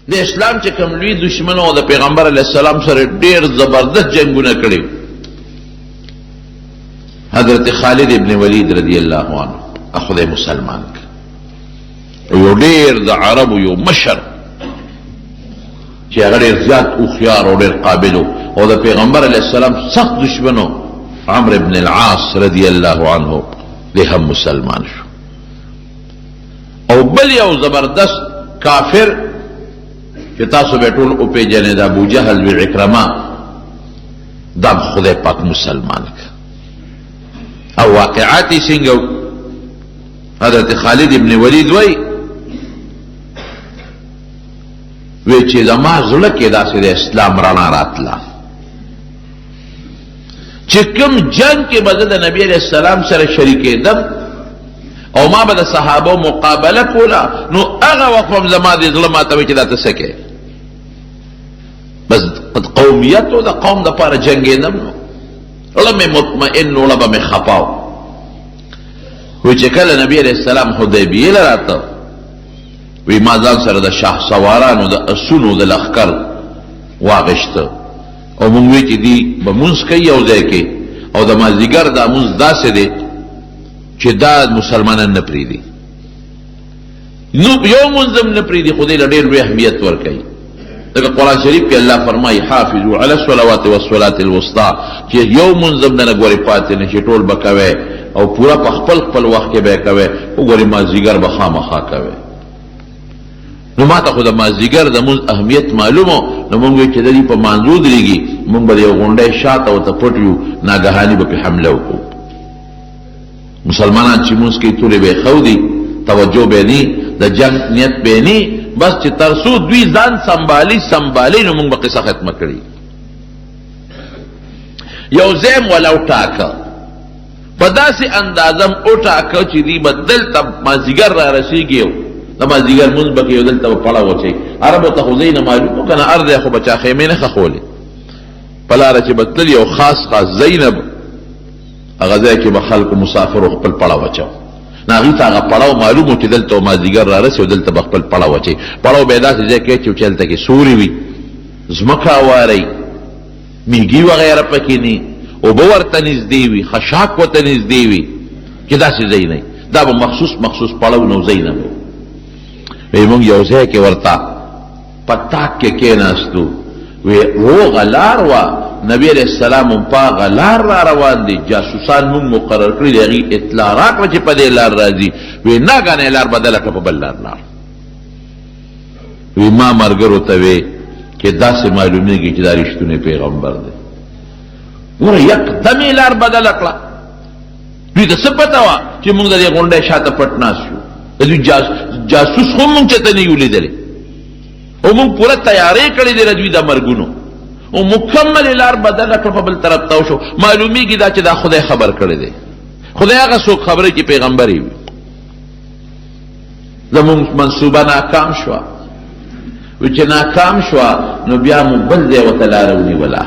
د اسلام چې کوم لوی دشمن او د پیغمبر علیه السلام سره ډیر زبردست جنگونه کړي. حضرت خالد ابن ولید رضی الله عنه خدای مسلمان ک یو ډیر د عربو یو مشر چې هغه ډیر زیات هوښیار او ډیر قابل او د پیغمبر علیه السلام سخت دشمنو عمرو ابن العاص رضی الله عنه دی هم مسلمان شو. او بل یو زبردست کافر چې تاسو به ټول او پیژنئ د ابو جهل و عکرمه دا خدای پاک مسلمان ک او واقعاتی څنګه حضرت خالد ابن ولید وای چې زما زړه کې داسې د اسلام رڼا راتله چې کوم جنگ کې به زه د نبی علیه السلام سره شریکېدم او ما به د صحابو مقابله کوله نو هغه وخت هم زما د زړه ماته وایي چې دا ته څه کوې بس قومیت او د قوم دپاره جنګېدم نو زړه مې مطمئن و زړه به مې خفا و. وی چې کله نبی علیه السلام حدیبیې له راته وی ما ځان سره د شاه سوارانو د اسونو د لښکر واغېسته او مونږ وی چې دی به مونځ کوي یو ځای کې او د مازدیګر دا مونځ داسې دی چې دا مسلمانان نه پرېږدي نو یو مونځ هم نه پرېږدي خو دې له ډېر لوی اهمیت ورکوي. ځکه قرآن شریف کې الله فرمایي حافظوا علی الصلوات والصلاة الوسطى چې یو مونځ هم نه ګورې پاتې نه چې ټول به کوئ او پورا په خپل خپل وخت کې به کوئ وګورې مازدیګر به خامخا کوئ. نو ما ته خو د مازدیګر د مونځ اهمیت معلومه نو مونږ وی چې د دې په مانځو درېږي مونږ به یو غونډی شاته ورته پټ یو ناګهاني به پې حمله وکړو. مسلمانان چې مونځ کوي تورې به یې ښودي توجه به نی د جنګ نیت به نی بس چې تر څو دوی ځان سنبالي نو مونږ به قصه ختمه کړي. یو ځای م وله وټاکه په داسې اندازم وټاکه چې دوی به دلته مازدیګر را رسېږي د مازدیګر مونځ به کوي او دلته به پړه واچوي. عربو ته خو ځای نه معلوم و که نه ار دی خو به چا خیمې نه ښخولې په لاره چې به تلل یو خاص ځای نه هغه ځای کې به خلکو مسافرو خپل پړه واچو نو هغوی ته هغه پړاو معلوم و چې دلته مازدیګر را رسي او دلته به خپل پړه واچوي. پړاو به یې داسې ځای کې اچوي چې هلته کې سوري وي ځمکه هواری میږي وغیره پکې نه اوبه ورته نږدې وي خشاک ورته نږدې وي چې داسې ځای نه دا به مخصوص پړاو نو ځای نه وی مونږ یو ځای کې ورته په تاک کې کېناستو وی روغه لار وه نبی علیه السلام هم په هغه لار را روان دي جاسوسان مونږ مقرر کړي دي هغې اطلاع راکړه چې په دې لار راځي وی ناګانې لار بدله کړه په بل لار لاړ. وی ما ملګرو ته وی چې داسې معلومېږي چې دا رښتونی پیغمبر دی ګوره یکدم یې لار بدله کړه. دوی ته څه پته وه چې مونږ د دې غونډۍ شاته پټ ناست یو دوی جاسوس خو مونږ چېرته نه یو لیدلی او مونږ پوره تیاری کړې دی د دوی د مرګونو او مکمل لار بدله کړه په بل طرف ته وشو. معلومیږي دا چې دا خدای خبر کړی دی خدای هغه څوک خبره چې پیغمبر یې وي. زمونږ منصوبه ناکام شوه وی چې ناکام شوه نو بیا مو بل ځای ورته لاره ونیوله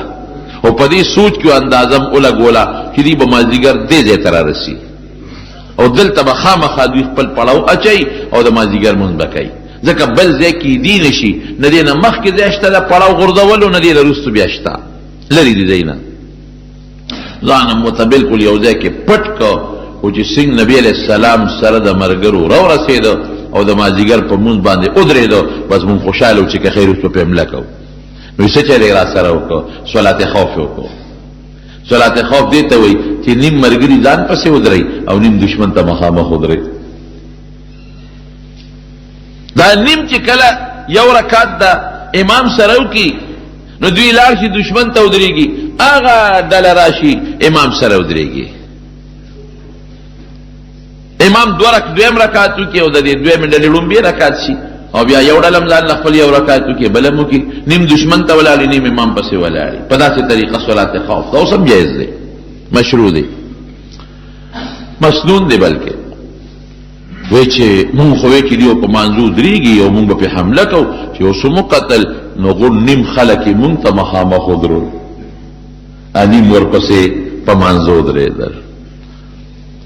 او په دې سوچ کې اندازم ولګوله چې دوی به مازدیګر دې ځای ته رارسي او دلته به خامخا دوی خپل پړاو اچوي او د مازدیګر مونځ به کوي ځکه بل ځای کې دې نه شي نه دې نه مخکې ځای شته د پړاو غورځولو نه دې له وروستو بیا شته لرې دې ځای نه ځان هم ورته بلکل یو ځای کې پټ که او چې څنګه نبي علیه السلام سره د ملګرو راورسېده او د مازدیګر په مونځ باندې ودرېده بس مونږ خوشحاله و چې که خیر وشو په حمله کوو نو څه چلې را سره وکړو صلات خوف وکړو. صلات خوف دې ته وایي چې نیم ملګري ځان پسې ودرئ او نیم دشمن ته مخامخ ودرئ. دا نیم چې کله یو رکعت د امام سره وکړي نو دوی لاړ شي دشمن ته ودرېږي هغه ډله راشي امام سره ودرېږي. امام دویم رکعت وکړي او د دې دویمې ډلې لومبي رکعت شي او بیا یو ډله هم ځان له خپل یو رکعت وکړي بله هم وکړي نیم دشمن ته ولاړي نیم امام پسې ولاړي په داسې طریقه صلات خوف دا اوس هم جایز دی مشروع دی مسنون دی. بلکې وی چې مونږ خو وی چې دیو په مانځو درېږي او مونږ به پې حمله کوو چې اوس مو قتل نو غون نیم خلک یې مونږ ته مخامخ ودرول نیم ورپسې په مانځو درېدل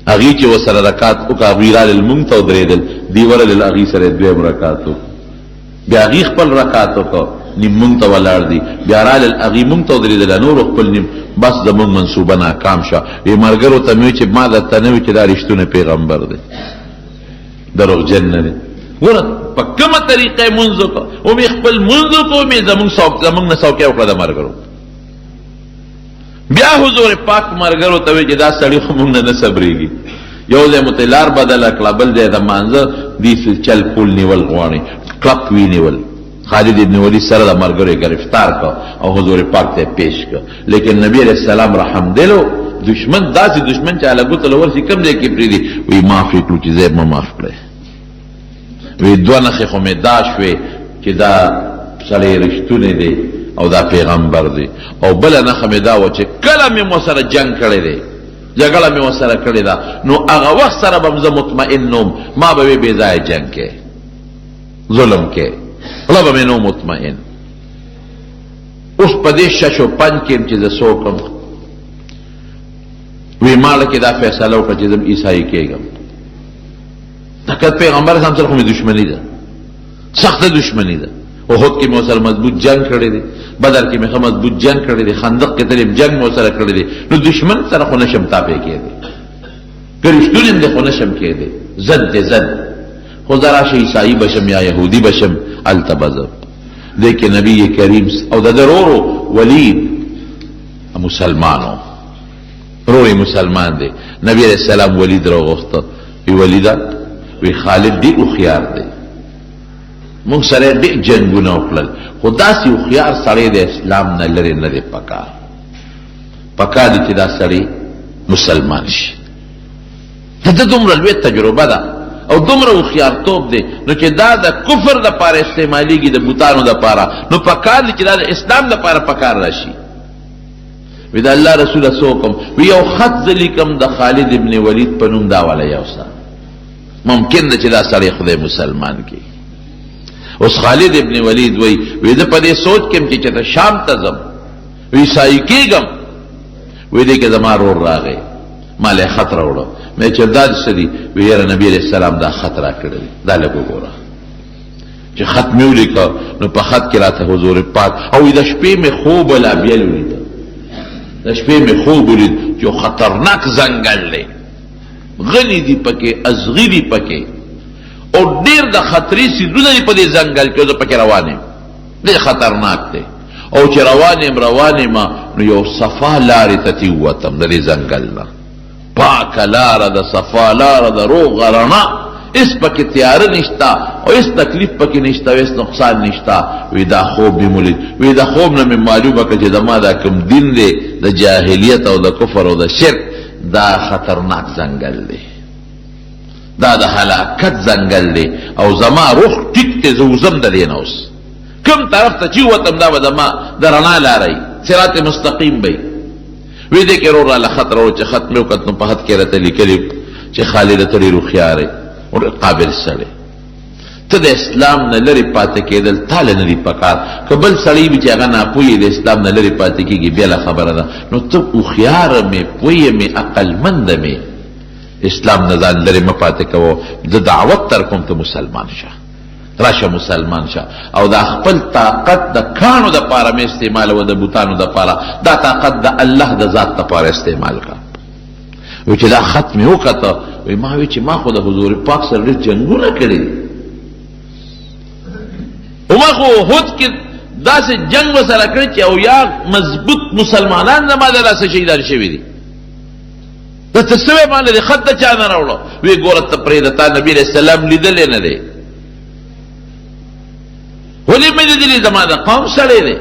هغې چې ورسره رکات وکړه هغوی رالل مونږ ته ودرېدل دوی ورلل هغې سره دویم رکات وکړو بیا هغې خپل رکعت وکړو نیم مونږ ته ولاړ دي بیا رالل هغې مونږ ته ودرېدله نور خپل نیم بس زمونږ منصوبه ناکام شوه وی ملګرو ته مې وی چې ما درته نه وي چې دا رښتونی پیغمبر دی دروغجن نه دی ګوره په کومه طریقه یې مونځ وکړو ومې خپل مونځ وکړو مې زمونږ نه سوکیا وکړه د ملګرو بیا حضور پاک ملګرو ته وی چې دا سړي خو مونږ نه صبرېږي یو ځای مو ته لار بدله کړه بل ځای د مانځه دې چل پول نیول غواړي کلک وینیول خالد ابن ولید سره د ملګرو گرفتار کړ او حضور پاک ته پیش کړ لیکن نبی علیہ السلام رحم دلو دشمن داسې دشمن چې هغه ګوته له ورسي کم ځای کې پرېږدي وی معاف یې کړو چې ځای مه معاف کړی وی دوه نښې خو مې دا شوې چې دا سړی رښتونی دی او دا پیغمبر دی او بله نښه مې دا وه چې کله مې ورسره جنګ کړی دی جګړه مې ورسره کړې ده نو هغه وخت سره به زه مطمئن نوم ما به وی بې ځایه جنګ کې ظلم کې خلا به مې نو مطمئن اوس په دې شش و پنج کې چې زه څوکم وی ماله کې دا فیصله وکړه چې زه عیسایي کېږم حقیقت پیغمبر اسلام سره خو مې دشمني ده سخته دشمني ده احد کې مې سره مضبوط جنگ کړی دی بدر کې مې مضبوط جنگ کړی دی خندق کې ترې جنگ مې سره کړی دی نو دشمن سره خو نشم تابع کېدی که رښتونی یم دی خو نشم کېدی ضد دی ضد خو زه راشه عیسایي بشم یا یهودي بشم هلته به زه دی کې نبی کریم او د ده رورو ولید مسلمانو رور مسلمان دی نبی علیہ السلام ولید راوغوښته وی ولیده وی خالد ډېر هوښیار دی مونږ سره ډېر جنګونه وکړل خو داسې هوښیار سړی د اسلام نه لرې نه دی پکار دی چې دا سړی مسلمان شي د ده دومره لوی تجربه ده او دومره هوښیارتوب دی نو چې دا د کفر دپاره استعمالیږي د بوتانو دپاره نو پکار دی چې دا د اسلام دپاره پکار راشي وی د الله رسوله څه وکړم وی یو خط زه لیکم د خالد ابن ولید په نوم دا والا یو څه ممکن ده چې دا سړی خدای مسلمان کی اوس خالد ابن ولید وی زه په دې سوچ کې چې چېرته شام ته ځم وی عیسایي کېږم وی دې کې زما رور راغی ما له خط راوړو مې چې دا څه دي وی یاره نبی علیہ السلام دا خط راکړی دی دا لږ وګوره چې خط مې ولیکه نو په خط کې راته حضور پاک او د شپې مې خوب الابیل ولیده د شپې مې خوب ولید چې خطرناک ځنګل دی غنی دی پکې ازغی دی پکې او ډیر د خطرې سیدونه دی په دې ځنګل کې زه پکې روان یم ډېر خطرناک دی او چې روان یم نو یو صفا لارې ته تې ووتم د دې ځنګل نه پاکه لاره د صفا لاره د روغه رڼا اس پکې تیاره نشته او اس تکلیف پکې نشته او اس نقصان نشته وی دا خوب مې ولید وی دا خوب نه مې معلومه کړه چې زما دا کوم دین دی د جاهلیت او د کفر او د شرک دا خطرناک ځنګل دی دا د هلاکت ځنګل دی او زما روح ټیټ دی زه وځم د دې نه اوس کوم طرف ته چې وتم دا به زما د رڼا لاره وي صراط مستقیم به وی دې کې رور راله خط راوړو چې خط مې وکړ نو په خط کې راته لیکلي چې خالد ته ډېر هوښیار دی او قابل سړی ته د اسلام نه لرې پاتې کېدل تاله نه دي پکار که بل سړی وي چې هغه ناپوهي د اسلام نه لرې پاتې کېږي بېله خبره ده نو ته هوښیاره مې پوهه مې عقلمنده مې اسلام نه ځان لرې مه پاتې کوو زه دعوت در کوم ته مسلمان شه راشه مسلمان شه او دا خپل طاقت د کاڼو دپاره مې استعمالوه د بوتانو دپاره دا طاقت د الله د ذات دپاره استعمال کړه وی چې دا خط مې وکته وی ما وی چې ما خو د حضور پاک سره ډېر جنګونه کړي دي وما خو احد کې داسې جنګ ورسره کړی چې او یا مضبوط مسلمانان زما د لاسه شهیدان شوي دي ته څه وی باندې د خط د چا نه راوړو وی ګوره ته پرېږده تا نبي علیه السلام لیدلی نه دی ولې مې لیدلي زما د قوم سړی دی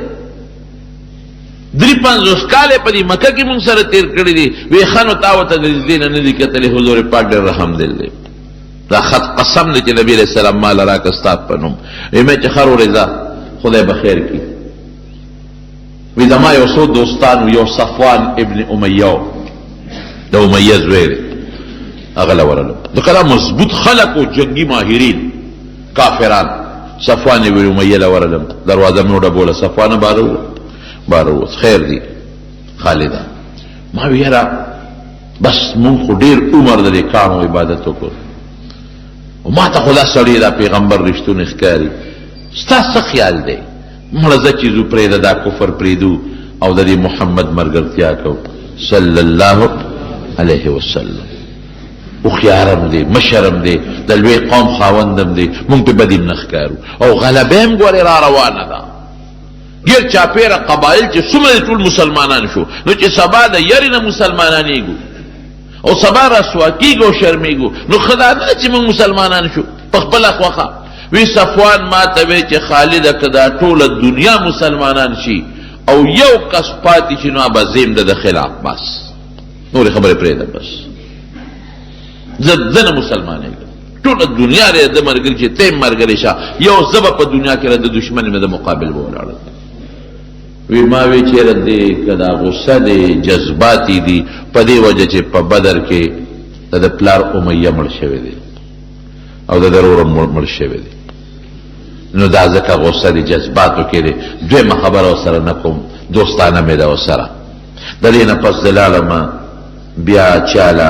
53 کاله په دې مکه کې مونږ سره تیر کړی دي وی خانو تا ورته د دې نه دي کتلې حضور پاک ډېر رحم دل دی دا خط قسم دی چې نبی علیہ السلام مال راکړه ستا په نوم وی مې چې خر ورځه خدای به خیر کړي وی زما یو څو دوستان یو صفوان ابن امیه د امیه زوی دی هغه له ورلو د کله مضبوط خلق او جنگي ماهرین کافران صفوان ابن امیه له ورلو دروازه مې وډبوله صفوان بارو خیر دی خالده ما ویرا بس مونږ خو ډېر عمر د دې کانو عبادت وکړو او ما ته خدا سړی دا پیغمبر رښتونی ښکاري ستا څه خیال دی مړه زه چې ځو پرېږده دا کفر پرېږدو او د دې محمد ملګرتیا کوو صلی الله علیه وسلم هوښیارم دی مشرم دی د لوی قوم خاوندم دی مونږ پې بدیم نه ښکارو او غلبه هم ګورې را روانه ده ګیر چاپېره قبایل چې څومره ټول مسلمانان شو نو چې سبا د یرې نه مسلمانانېږو او سبا رسوا کېږو او شرمېږو نو ښه دا نه چې مونږ مسلمانان شو په خپله خوښه وی صفوان ما ته وی چې خالده که دا ټوله دنیا مسلمانان شي او یو کس پاتې شي نو به زیم د خلاف بس نورې خبرې پرېږده بس زه نه مسلمانېږم ټوله دنیا دی د ملګري چې ته یې ملګری شه یو زه به په دنیا کې د دشمن مې د مقابل به ولاړه وی ما وی چېرې دی که دا غصه دی جذباتي دي په دې وجه چې په بدر کې د پلار امیه مړ شوی دی او د ضرور مړ شوی دی نو دا ځکه غصه دی جذباتو کې دی دویمه خبره ورسره نه کوم دوستانه مې ده ورسره د دې نه پس د لاړمه بیا چاله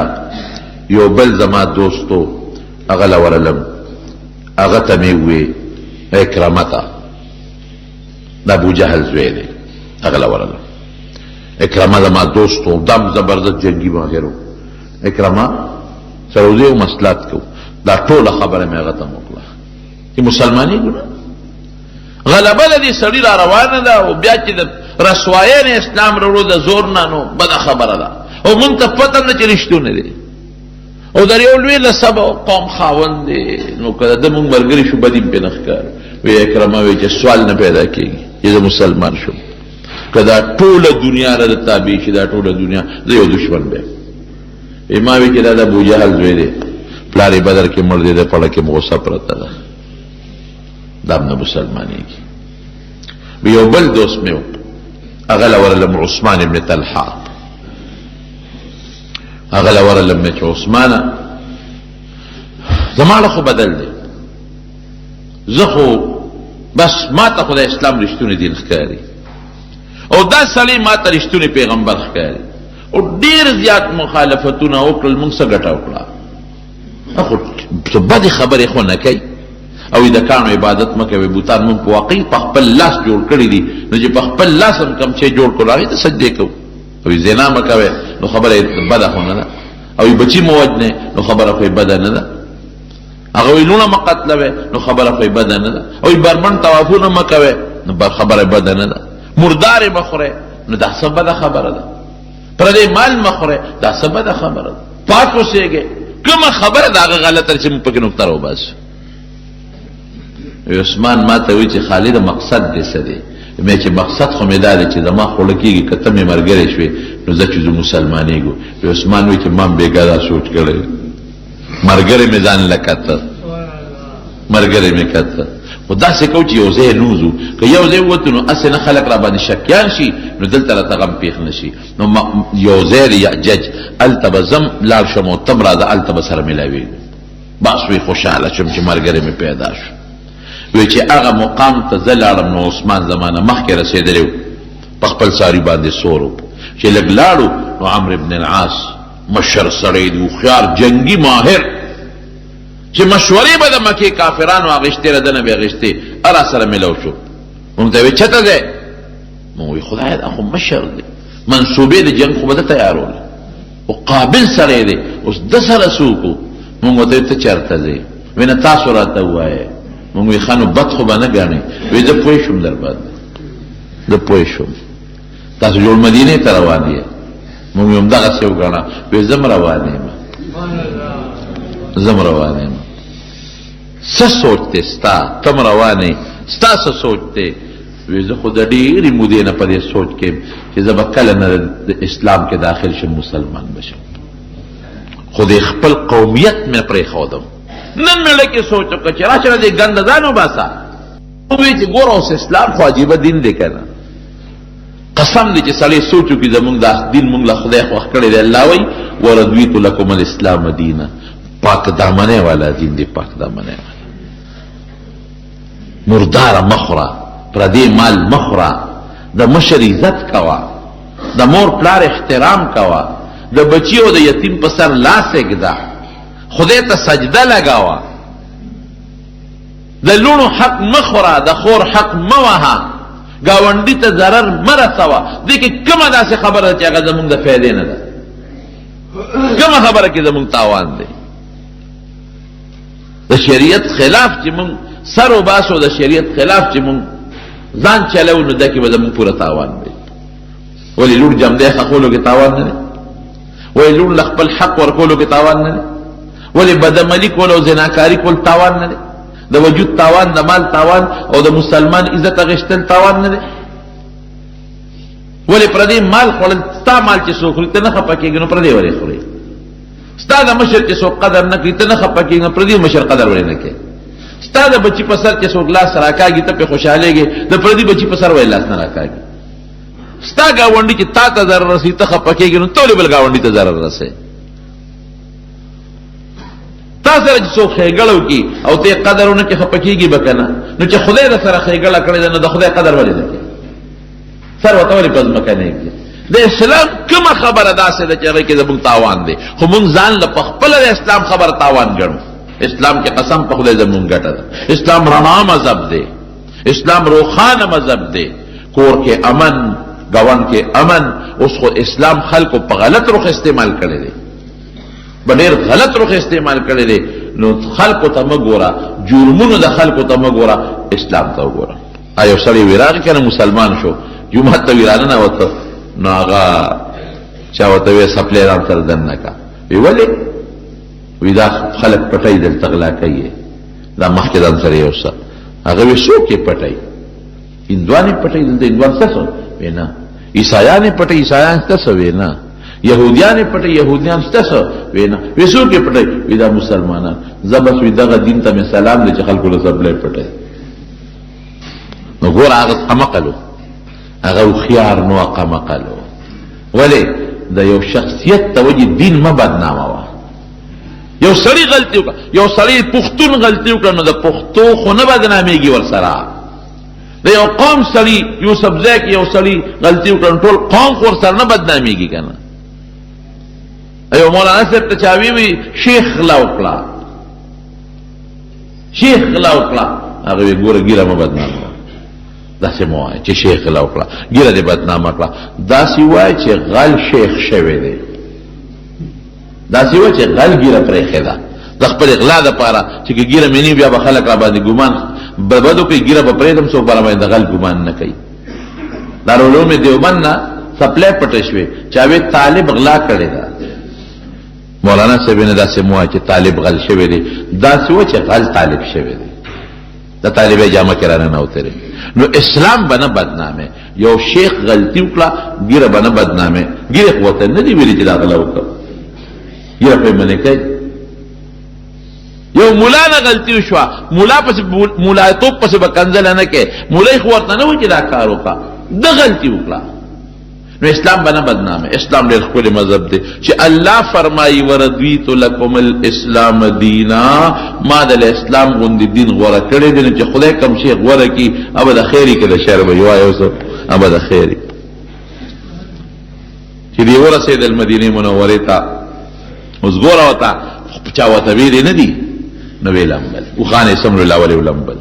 یو بل زما دوستو هغه له ورلم هغه ته مې ووې اکرمه ته د ابوجهل زوی دی هغه له ورلم اکرمه زما دوستو دم زبردست جنګي ماهر و اکرمه سره وځو مصلحت کوو دا ټوله خبره مې هغه ته وکړه چې مسلمانېږو نه غلبه د دې سړي را روانه ده او بیا چې د رسوایۍ نه اسلام راوړو د زور نه نو بده خبره ده او مونږ ته پته نه چې رښتونه دی او در یو لوی نسب او قوم خاوند دی نو که د مونږ ملګري شو بدي پې نه ښکار وی اکرمه وی چې سوال نه پیدا کېږي چې زه مسلمان شم که دا ټوله دنیا را د تابع شي دا ټوله دنیا زه یو دشمن بیم وی ما وی چې دا د ابوجهل زوی دی پلار یې بدر کې مړ دی د پړه کې غصه پرته ده دا هم نه مسلمانېږي یو بل دوست مې و هغه له ورلم عثمان ابن طلحه هغه له ورلم مې چې عثمانه زما له خو بدل دی زه خو بس ما ته خو د اسلام رښتونی دین ښکاري او دا سړی ما ته رښتونی پیغمبر ښکاري او ډېر زیات مخالفتونه وکړل مونږ څه ګټه وکړه خو بدې خبرې خو نه کوي او د کانو عبادت مه کوئ بوتان مونږ په واقعي په خپل لاس جوړ کړي دي نو چې په خپل لاس هم کوم شی جوړ کړو هغې ته سجدې کوو او زنا مه کوئ نو خبره بده خو نه ده او بچي مه وجنې نو خبره خو بده نه ده هغه وی لونه مه قتلوئ نو خبره خو بده نه ده او بربند طوافونه مه کوئ نو خبره بده نه ده مردارې مه خورئ نو دا څه بده خبره ده پردی مال مه خورئ دا څه بده خبره ده پاک اوسېږئ کومه خبره د هغه غلطه چې موږ پکې نقطه راوباسو عثمان ما ته وی چې خالد مقصد دې څه دی مې چې مقصد خو مې دا دی چې زما خوله کېږي که ته مې ملګری شوې نو زه چې زه مسلمانېږو عثمان وی چې ما هم بېګا دا سوچ کړی ملګری مې ځان له کته ملګری مې کته خو داسې کوو چې یو ځای نوځو که یو ځای ووتو نو هسې نه خلک را باندې شکیان شي نو دلته راته غم پېښ نه شي نو یو ځای د یعجج هلته به ځم لاړ شم او تم راځه هلته به سره میلاوېږو بس وی خوشحاله شم چې ملګری مې پیدا شو وی چې هغه مقام ته زه لاړم نو عثمان زمانه مخکې رسېدلی و په خپل ساري باندې سور و چې لږ لاړو نو عمرو ابن العاص مشر سړی دی هوښیار جنګي ماهر چې مشورې به د مکې کافرانو اخېستې را ده نه به اخېستې هر سره میلو شو مونږ ته وی چته دی مونږ وی خدایه دا خو مشر دی منصوبې د جنګ خو به ده تیارول او قابل سړی دی اوس ده سره څوک و مونږ ورته وی ته چېرته ځې وی نه تاسو راته ووایئ مونږ وی ښه نو بد خو به نه ګڼئ وی زه پوه شوم در باندې زه پوه شوم تاسو جوړ مدینې ته روان یې مونږ وی همدغسې وګڼه وی زه م روان یم زه م روان یم څه سوچ دی ستا ته م روان یې ستا څه سوچ دی وی زه خو د ډېرې مودې نه په دې سوچ کې چې زه به کله نه د اسلام کې داخل شم مسلمان بشم خو د خپل قومیت مې پرېښودم نن مې لکه سوچ وکړه چې راشه د دې ګنده ځان وباسه ووایي چې ګوره اوس اسلام خو عجیبه دین دی که نه قسم دی چې سړی سوچ وکړي زمونږ دا دین مونږ له خدای خوښ کړی دی الله وایي ورضویت لکم الاسلام دینا پاک دامنۍ والا دین دی پاک دامنۍ والا مرداره مخوره پردی مال مخوره د مشر عزت کوه د مور پلار احترام کوه د بچی او د یتیم په سر لاس ایږده خدای ته سجده لګاوه د لونو حق مخورا، د خور حق موها، گاونډي ته ضرر مرسوه. دې کې کومه داسې خبره چې هغه زمونږ د فایدې نه ده؟ کومه خبره کې زمونږ تاوان دی؟ د شریعت خلاف چې مونږ سر و باسو، د شریعت خلاف چې مونږ ځان چلو، نو دا کې به زمونږ پوره تاوان دی. ولې لور جمدی خقولو کې تاوان نه دی؟ ولې لور لخپل حق ورکولو کې تاوان نه دی؟ ولې بدعملي کول او زناکاری کول تاوان نه دی؟ د وجود تاوان، د مال تاوان او د مسلمان عزت اغشتل تاوان نه دی؟ ولې پردې مال خوړل، ستا مال چې څوک خوري ته نه خفه کېږي نو پردې ولې خوري؟ ستا د مشر چې څوک قدر نه کوي ته نه خفه کېږي نو پردې مشر قدر ولې نه کوي؟ ستا د بچی په سر چې څوک لاس راکاږي ته پې خوشحالېږي، د پردې بچی په سر ولې لاس نه راکاږي؟ ستا گاونډي چې تا ته ضرر رسي ته خفه کېږي نو ته ولې بل گاونډي ته ضرر رسي؟ تا سره چې څوک ښېګړه وکړي او ته یې قدر ونه کړې خفه کېږي به که نه؟ نو چې خدای در سره ښېګړه کړې ده نو د خدای قدر ولې نه کوې؟ سر ورته ولې په ځمکه نه ږدي؟ د اسلام کومه خبره داسې ده چې هغې کې زموږ تاوان دی، خو موږ ځان له په خپله د اسلام خبره تاوان ګڼو. اسلام کې قسم په خدای زموږ ګټه ده. اسلام رڼا مذهب دی، اسلام روښانه مذهب دی. کور کې امن، گاون کې امن. اوس خو اسلام خلکو په غلط رخ استعمال کړی دی، په ډېر غلط رخ استعمال کړی دی. نو خلکو ته مه ګوره، جرمونو د خلکو ته مه ګوره، اسلام ته وګوره. یو سړی وی راغی که نه مسلمان شو، جومات ته وی راننه وته، نو هغه چا ورته وی سپلی ځان سره دننه کا. وی ولې؟ وی دا خلک پټۍ دلته غلا کوي، دا مخکې ځان سره یو څه. هغه وی څوک یې پټۍ؟ هندوانې پټۍ دلته هندوان ستاسو؟ وی نه. عیسایانې پټۍ عیسایان ستاسو؟ وی نه. یهودیانې پټۍ یهودیان ستاسو؟ وی نه. وی څوک یې پټۍ؟ وی دا مسلمانان. زه بس وی دغه دین ته مې سلام دی چې خلکو له سپلی پټۍ. نو ګوره هغه قمقلو، هغه هوښیار نو قمقلو. ولې؟ د یو شخصیت ته وجې دین مه بدنامه وه. یو سړی غلطي وکړه، یو سړی پښتون غلطي وکړه، نو د پښتو خو نه بدنامېږي ورسره. د یو قوم سړي یوسفزی کې یو سړي غلطي وکړه، نو ټول قوم خو ورسره نه بدنامېږي که نه؟ یو مولانا صاحب ته چا وی شیخ غلا وکړه، شیخ غلا وکړه. هغه وی ګوره ګیره مه بدنامه، داسې مه وایه چې شیخ غلا وکړه، ګیره دې بدنامه کړه. داسې وایه چې غل شیخ شوی دی، داسې وایه چې غل ګیره پرېښې ده د خپل اغلا دپاره، چې که ګیره مې نه بیا به خلک را باندې ګمان بدو کوي. ګیره به پرېږدم څوک به را باندې د غل ګمان نه کوي. دارالعلوم دیوبند نه سپلی پټه شوې چې هغې طالب غلا کړې ده. مولانا صاحب نه داسې مه وایه چې طالب غل شوی دی، داسې وایه چې غل طالب شوی دی، د طالبې جامه کې را ننوتلی. نو اسلام به نه بدنامه. یو شیخ غلطي وکړه، ګیره به نه بدنامه. ګیره خو ورته نه دي ویلي چې دا غلا وکړه، ګیره خو یې منې کوي. یو مولا نه غلطي وشوه، مولا پسې مولایتوب پسې به کنځله نه کوي. مولای خو ورته نه وایي چې دا کار وکړه، ده غلطي وکړه. نو اسلام به نه بدنامه. اسلام ډېر ښکلی مذهب دی چې الله فرمایي ورضیت لکم الاسلام دینا، ما د اسلام غوندې دین غوره کړی دی. نو چې خدای کوم شی غوره کړي ابه د خیر کې د شر به وایي، اوس ابه د خیر چې دی ورسېدل مدینې منورې ته. اوس ګوره ورته چا ورته ویلې نه دي، نو ویې لمبل اوښانې سمر الله ولې ولمبل،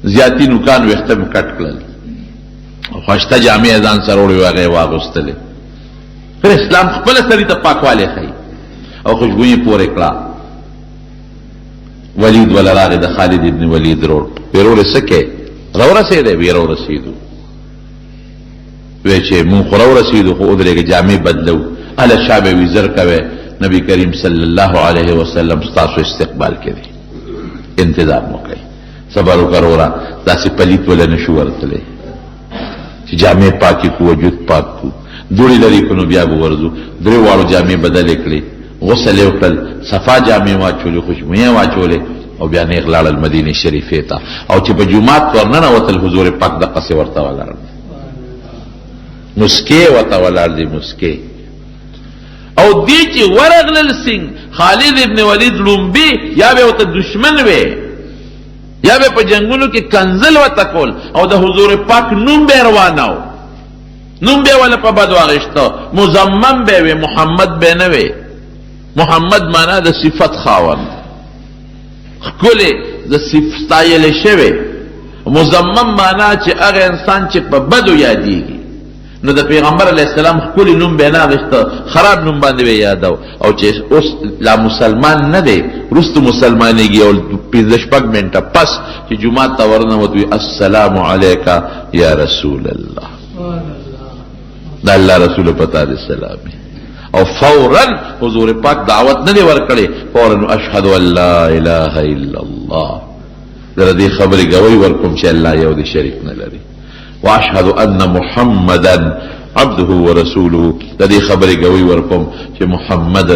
زیاتي نوکان ویښته مې کټ کړل، خوشته جامع ځان سره وړې هغې واغوستلې. پھر اسلام خپله سړي ته پاکوالی ښیي او خوشبویي پورې کړه. ولید وله راغې د خالد ابن ولید روړ، وی وروړې څه کې راورسېدی؟ وی راورسېدو. وی چې مونږ خو راورسېدو خو ودرېږه جامې بدلو. هله شا به وي زر کوی، نبی کریم صلی الله علیه وسلم ستاسو استقبال کې دی، انتظار مو کوي. صبر وکړه وروره، داسې پلیت وله نه شو ورتلی چې جامې پاکې کو، وجود پاک کو. دوړې لرې کړو بیا به ورځو. درې واړو جامې بدلې کړې، غسل یې وکړل، صفا جامې واچولې، خوشبویې واچولې، او بیا نیغ لاړل مدینې شریفې ته. او چې په جومات ورننوتل حضور پاک دقسې ورته ولاړ دی، مسکې ورته ولاړ دی، مسکې. او دی چې ورغلل سنگ خالد ابن ولید لومبي، یا به ورته دشمن وی، یا به په جنگونو کې کنزل ورته کول، او د حضور پاک نوم به رواناو، نوم به ولا په بد واغشته، مزمم به وی، محمد به نه وی. محمد معنا د صفت خاوند، خکلی د ستایل شوی مزمم معنا چې هغه انسان چې په بدو یادېږي نو د پیغمبر علیه السلام خکلی نوم به نه اخیسته خراب نوم باندې به یادو او چې اوس لا مسلمان نه دی وروسته مسلمانېږي او 15 منټه پس چې جومات ته ورنوت وي السلام علیک یا رسول الله دا الله رسول پتا دې سلام او فورا حضور پاک دعوت نه دی ورکړي فورا اشهد ان لا اله الا الله در دې خبرې گواہی ورکوم چې الله یو دی شریک نه لري واشهد ان محمدا عبده ورسوله د دې خبرې گواہی ورکوم چې محمد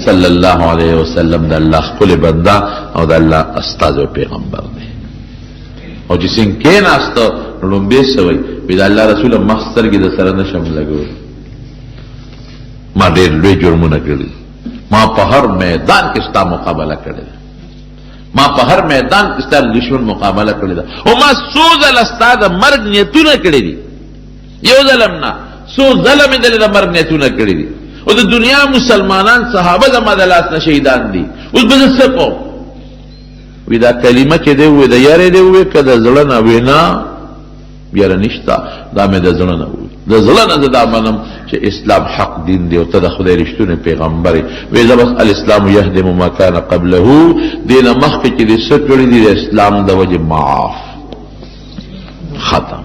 صلی الله علیه وسلم د الله خپل بنده او د الله استاد او پیغمبر دی او چې څنګه کېناسته لومبه سوی بيد الله رسول مخستر کې د سره نشم لګول ما ډېر لوی جرمونه کړی ما په هر میدان کې ستا مقابله کړې ما په هر میدان کې ستا دشمن مقابله کړې ده او ما څو ځله ستا د مرګ نیتونه کړي دي یو ځلم نه څو ځله مې د مرګ نیتونه کړي دي او د دنیا مسلمانان صحابه زما د لاس نه شهیدان دي اوس به زه څه کوم وی دا کلمه کې دی وی د یارې دی وی که د زړه نه وی نه بیاره نشته دا مې د زړه نه وی د زړه نه زه دا منم چې اسلام حق دین دی او ته د خدای رښتونی پیغمبر یې وی زه بس الاسلام یهدم ما کان قبله دینه مخکې چې دې څه کړي دي د اسلام د وجې معاف ختم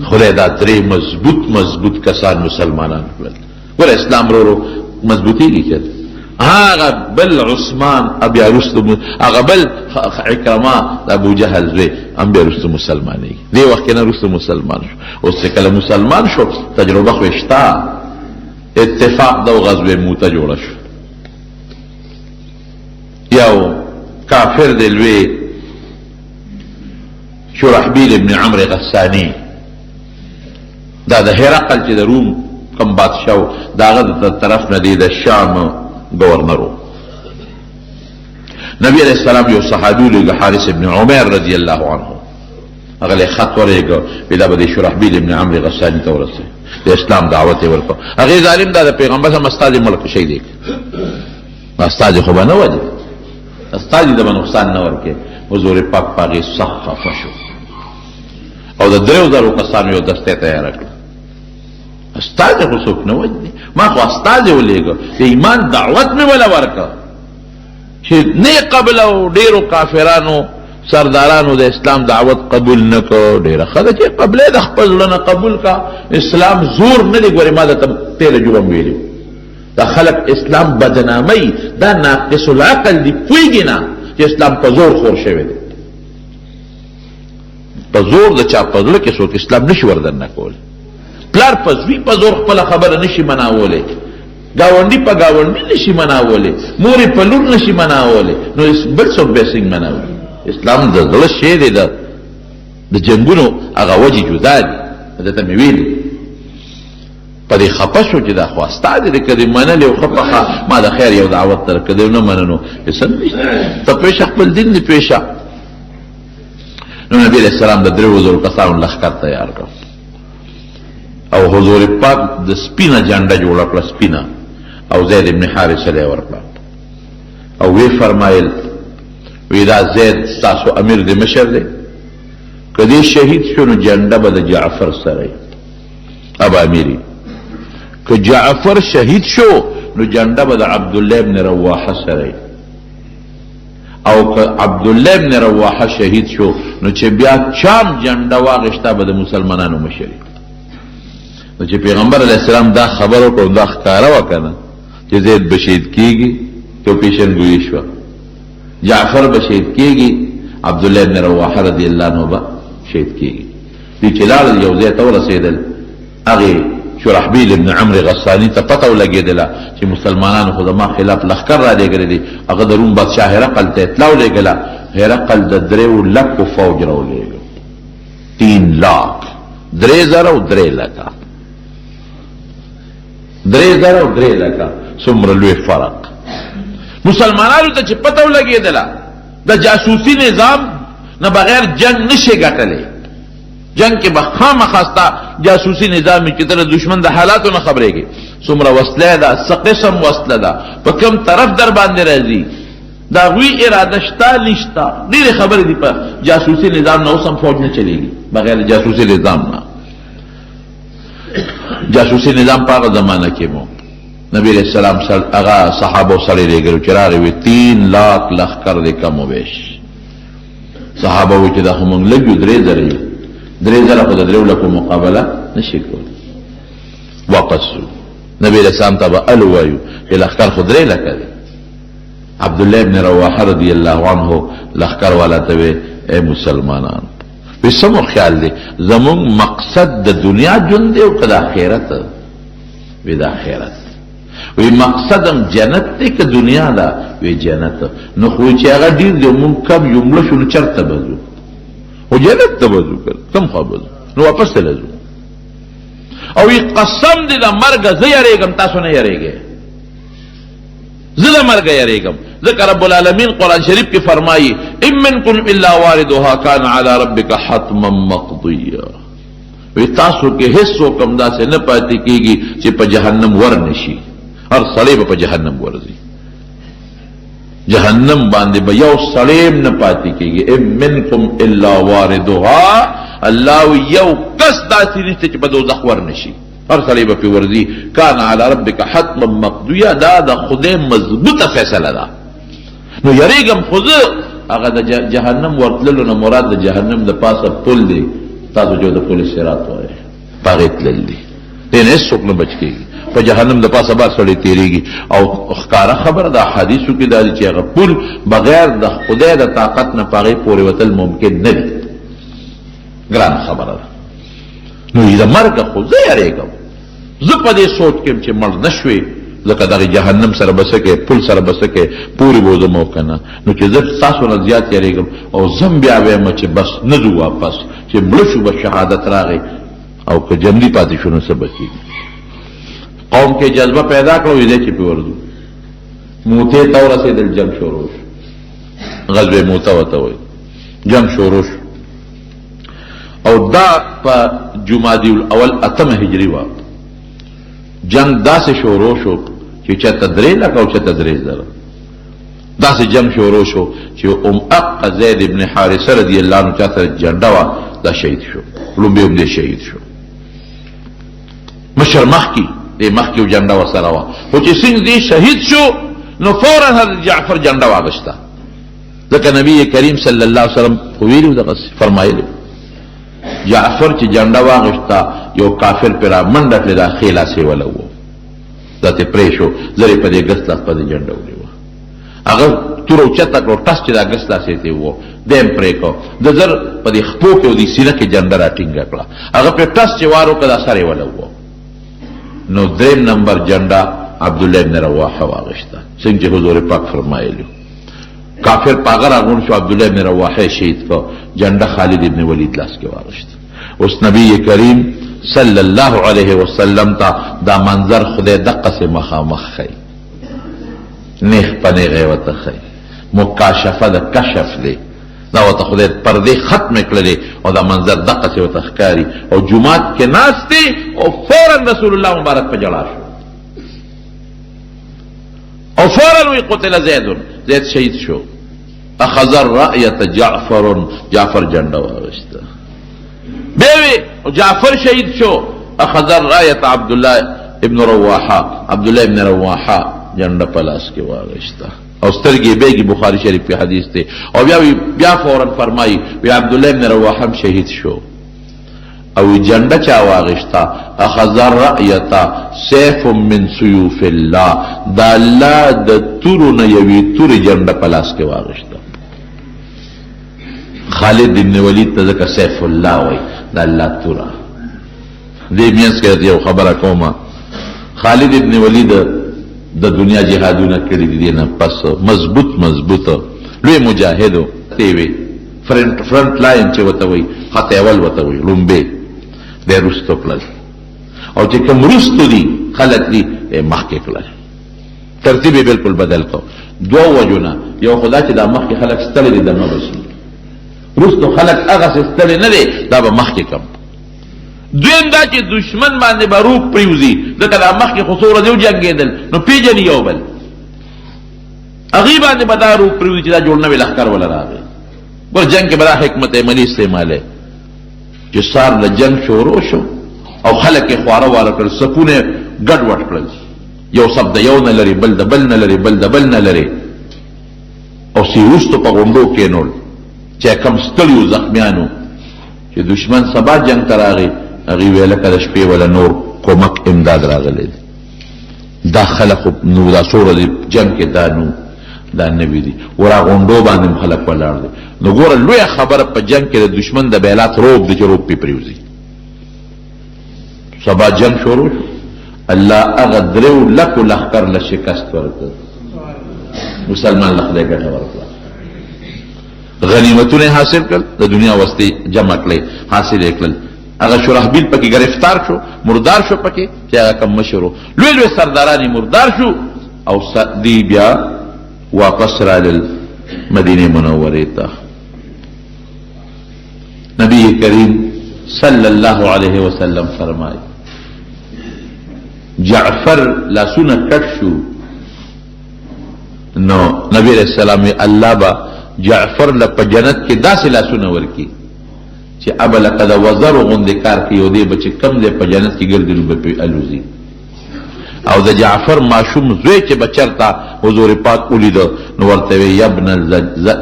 خدای دا درې مضبوط کسان مسلمانان کړل ګوره اسلام ورو مضبوطېږي که هغه بل عثمان ابي رستم هغه بل عكرمه ابو جهل زوی ام بیا رستم مسلمانې دی وخت نه رستم مسلمان شو او چې کله مسلمان شو تجربه خو شتا اتفاق د غزوه موته جوړ شو یو کافر دی لوی شرحبیل ابن عمرو غسانی دا د هرقل چې د روم کوم بادشاہ داغه د طرف نه دی د شام گورنرو نبی علیہ السلام یو صحابی لگا حارث ابن عمر رضی اللہ عنہ اگلے خط ورگا پیدا بدی شرحبیل ابن عمرو غسانی تورسے دا اسلام دعوت ورکا اگر ظالم دا پیغمبر سم استاد ملک شہید ایک استاد خوبا نو دی استاد دا نقصان نور کے حضور پاک پاگی صح خفشو او دا دریو دارو کسانو یو دستے تیار اکلا استاد خو څوک نه وجني ما خو استاد ولېږه د ایمان دعوت مې ولا ورکړه چې نه قبل او ډېرو کافرانو سردارانو د اسلام دعوت قبول نه کړ ډېره ښه چې قبله د خپل زړه نه قبول کا اسلام زور نه دی ګورې ما د تیله جوړم ویلي دا خلک اسلام بدنامۍ دا ناقص العقل دی پوهېږي نه چې اسلام په زور خور شوی دی په زور د چا په زړه کې څوک اسلام نشي وردن نه کولی پلار په زوی په زور خپل خبره نشي مناولی گاونډي په گاونډي نشي مناولی مورې په لور نشي مناولی نو بل څوک به څنګه مناولی اسلام د زړه شی دی د جنګونو هغه وجې جدا دي درته مې ویلي په دې خفه شو چې دا خو استاد دی که دې منلې او خفه ما د خیر یو دعوت در که دې نه مننو څه نشته ته پېشه خپل دین دې پېشه نو نبي علیه السلام د 3000 کسانو لښکر تیار کړ او حضور پاک د سپینه جنډه جوړه کړه سپینه او زید ابن حارثه له ورکړه او وی فرمایل وی دا زید تاسو امیر د مشر دی کدی شهید شو نو جنډه به د جعفر سره ابا امیری که جعفر شهید شو نو جنډه به د عبد الله ابن رواحه سره او که عبد الله ابن رواحه شهید شو نو چې بیا چام جنډه واغشته به د مسلمانانو مشر نو چې پیغمبر علیه السلام دا خبر وکړو دا ښکاره وکنه چې زید به شهید کېږي تو پیشنګویي شوه جعفر به شهید کېږي عبدالله ابن رواحه رضی الله عنه به شهید کېږي دوی چې لاړل یو ځای ته ورسېدل هغې شرحبیل ابن عمرو غسانی ته پته ولګېدله چې مسلمانانو خو زما خلاف لښکر را لېږلی دی هغه د روم بادشاه هرقل ته اطلاع ولېږله هرقل د 3 لکو فوج راولېږه 3 لاک 3000 او 3 لکه 3000 او 3 لکه څومره لوی فرق مسلمانانو ته چې پته ولګېدله د جاسوسي نظام نه بغیر جنگ نشي ګټلی جنگ کې به خامخا ستا جاسوسي نظام چې ته د دشمن د حالاتو نه خبرېږي څومره وسله ده څه قسم وسله ده په کوم طرف در باندې راځي دا غوی اراده شتا نشتا ډېرې خبرې دي په جاسوسي نظام نه اوس هم فوج نه چلېږي بغیر جاسوسي نظام نه جاسوسي نظام په هغه زمانه کې مو نبی علیہ السلام هغه صحابه سره لېږلو چې راغی وي 3 لاک لښکر دی کم و بیش صحابه وایي چې دا خو موږ لږ یو 3 زره خو د 3 لکو مقابله نشي کولی واپس شو نبی علیہ السلام ته به الو وایو چې لښکر خو 3 لکه دی عبدالله ابن رواحه رضی الله عنه لښکر والا ته وی اے مسلمانان وی سمو خیال دی زمون مقصد د دنیا ژوند دی او که د آخرت وی د آخرت وی مقصدم جنت دی که دنیا ده وی جنت نو خو چې هغه ډیر دی مونږ کم یو مړه شو نو چرته بځو خو جنت ته بځو کم خوا بځو نو واپس ته لځو او وی قسم دی د مرګه زه یریږم تاسو نه یریږئ زه د مرګه یریږم ذکر رب العالمین قرآن شریف کی فرمائی ان منکم الا واردها کان علی ربک حتما مقضیا وی تاسو کې هیڅ حکم داسې نه پاتې کیږي چې په جهنم ور نشي هر سړی به په جهنم ورځي جهنم باندې به یو سړی نه پاتې کیږي ان منکم الا واردها الله یو کس داسې نشته چې په دوزخ ور نشي هر سړی به پې ورځي کان علی ربک حتما مقضیا دا د خدای مضبوطه فیصله ده نو یریږم خو زه هغه د جهنم ورتللو نه مراد د جهنم د پاسه پل دی تاسو جو د پل صراط وایي په هغې تلل دي دې نه هېڅوک نه بچ کېږي په جهنم د پاسه بار سړی تېرېږي او ښکاره خبره د احادیثو کې دا دي چې هغه پل بغیر د خدای د طاقت نه په هغې پورې وتل ممکن نه دي ګرانه خبره ده نو د مرګه خو زه یریږم زه په دې سوچ کې چې مړ نه شوې ځکه دغه جهنم سره به څه کوې پل سره به څه کوې پورې به وځم او که نه نو چې زه تاسو نه زیات یریږم او زم بیا وایم چې بس نه ځو واپس چې مړه شو به شهادت راغی او که جنګي پاتې شو نو څه به کېږي قوم کې جذبه پیدا کړو دی چې پې ورځو موتې ته ورسېدل جنګ شروع شو غزوې موته ورته وایي جنګ شروع شو او دا په جمادی الاول 8 هجري وه جنگ داسې شروع شو چې چاته 3 لکه او چاته 3 زره داسې جنگ شروع شو چې اق زید ابن حارثه رضی الله عنه چاته جنډه وه دا شهید شو لومبی هم دې شهید شو مشر مخکې دې مخکې جنډه ورسره وه خو چې څنګه دې شهید شو نو فورا حضرت جعفر جنډه واغشته ځکه نبی کریم صلی الله علیه وسلم خو ویلي دغسې فرمایلی جعفر چې جنډه واغشته یو کافر پر منډه کړې دا ښې لاسې وله و دا ترې پرې شو زر یې په دې ګس لاس په دې جنډه ونیوه هغه توره اوچته کړو ټس چې دا ګس لاسې ته و دی هم پرې کړو د زر په دې خپو کې او دې سینه کې جنډه را ټینګه کړه هغه پرې ټس چې وار وکړه دا سر یې وله و نو 3 نمبر جنډه عبدالله ابن رواحه واغشته څنګه چې حضور پاک فرمایلی کافر پاغر راغون شو عبدالله ابن رواحه شهید کو جنډه خالد ابن ولید لاس کې واغشته اوس نبی کریم صلی الله علیه وسلم ته دا منظر خدای دقه سه مخامخ خی نیخ پنه غیوته خی مکاشفه د کشف دی دا وته خدای پردې ختم کړلې او دا منظر دقه سه وته ښکاری او جمعات کې ناشته او فورا رسول الله مبارک په جلا شو او فورا وی قتل زید شهید شو اخذ الرأیت جعفر جنډه واغشته بیوی جعفر شهید شو اخذ الرایت عبدالله ابن رواحه جنډه پلاس کې واغشته او سترګې بیگی بخاری شریف په حدیث ته او بیا فورا فرمایي وی عبدالله ابن رواحه شهید شو او جنډه چا واغشته اخذ الرایت سیف من سیوف الله دا الله د تورو نه یوې تورې جنډه پلاس کې واغشته خالد ابن ولید ته ځکه سیف الله وایي دا الله توره دې مینس کې یو خبره کومه خالد ابن ولید د دنیا جهادونه کړي دي نه پس مضبوط لوی مجاهدو دی وی فرنٹ لاین چې وته وي خط اول وته وي لومبه د رستو کړل او چې کوم رستو دي خلک دي مخکې کړل ترتیب بالکل بدل کو دو وجونه یو خدا چې د مخکې خلک ستړي دي دمه بشي رستو خلق هغه ستړي نه دي دا به مخکې کم دویم دا چې دشمن باندې به روح پریوزي ځکه دا مخکې خو څومره دی وجنګېدل نو پیژني یو بل هغې باندې به دا روپ پرېږدي چې دا جوړ نوی لښکر وله راغی. ګور جنګ کې به دا حکمت عملي استعمالی چې سار له جنګ شروع شو او خلک یې خواره واره کړل، صفونه ګډ وډ کړل، یو صف د یو نه لري، بل د بل نه لري، بل د بل نه لري، او سیروستو په غونډو کېنول چې کم ستړیو زخمیانو چې دشمن سبا جنګ ته راغی، هغې ویله که د شپې وله نور کومک امداد راغلی دی. دا خلق نو دا سوره دی جنگ کې دا نو دا نوی دی ورا غونډو باندې خلق ولاړ دی. نو ګوره لویه خبره په جنگ کې د دشمن د بیلات روب دی چې روب پې پرېوځي. سبا جنگ شروع شو، الله هغه درېو لکو لښکر له شکست ورکړ، مسلمان له خدای ګټه ورکړه، غنیمتونه حاصل کړل، د دنیا وسطې جمع کړلې، حاصل یې کړل. هغه شرحبیل پکې گرفتار شو، مردار شو پکې چې هغه کم مشر و، لوی لوی سرداران مردار شو، او دی بیا واپس رالل مدینه منورې ته. نبی کریم صلی الله علیه وسلم فرمایي جعفر لاسونه کټ شو، نو نبی علیہ السلام الله با جعفر له په جنت کې داسې لاسونه ورکی چې اب لقد وزر غوندې کار کوي، او دی به چې کم دی په جنت کې ګرځي نو به پې الوزي. او د جعفر ماشوم زوی چې به چرته حضور پاک ولیده نو ورته وی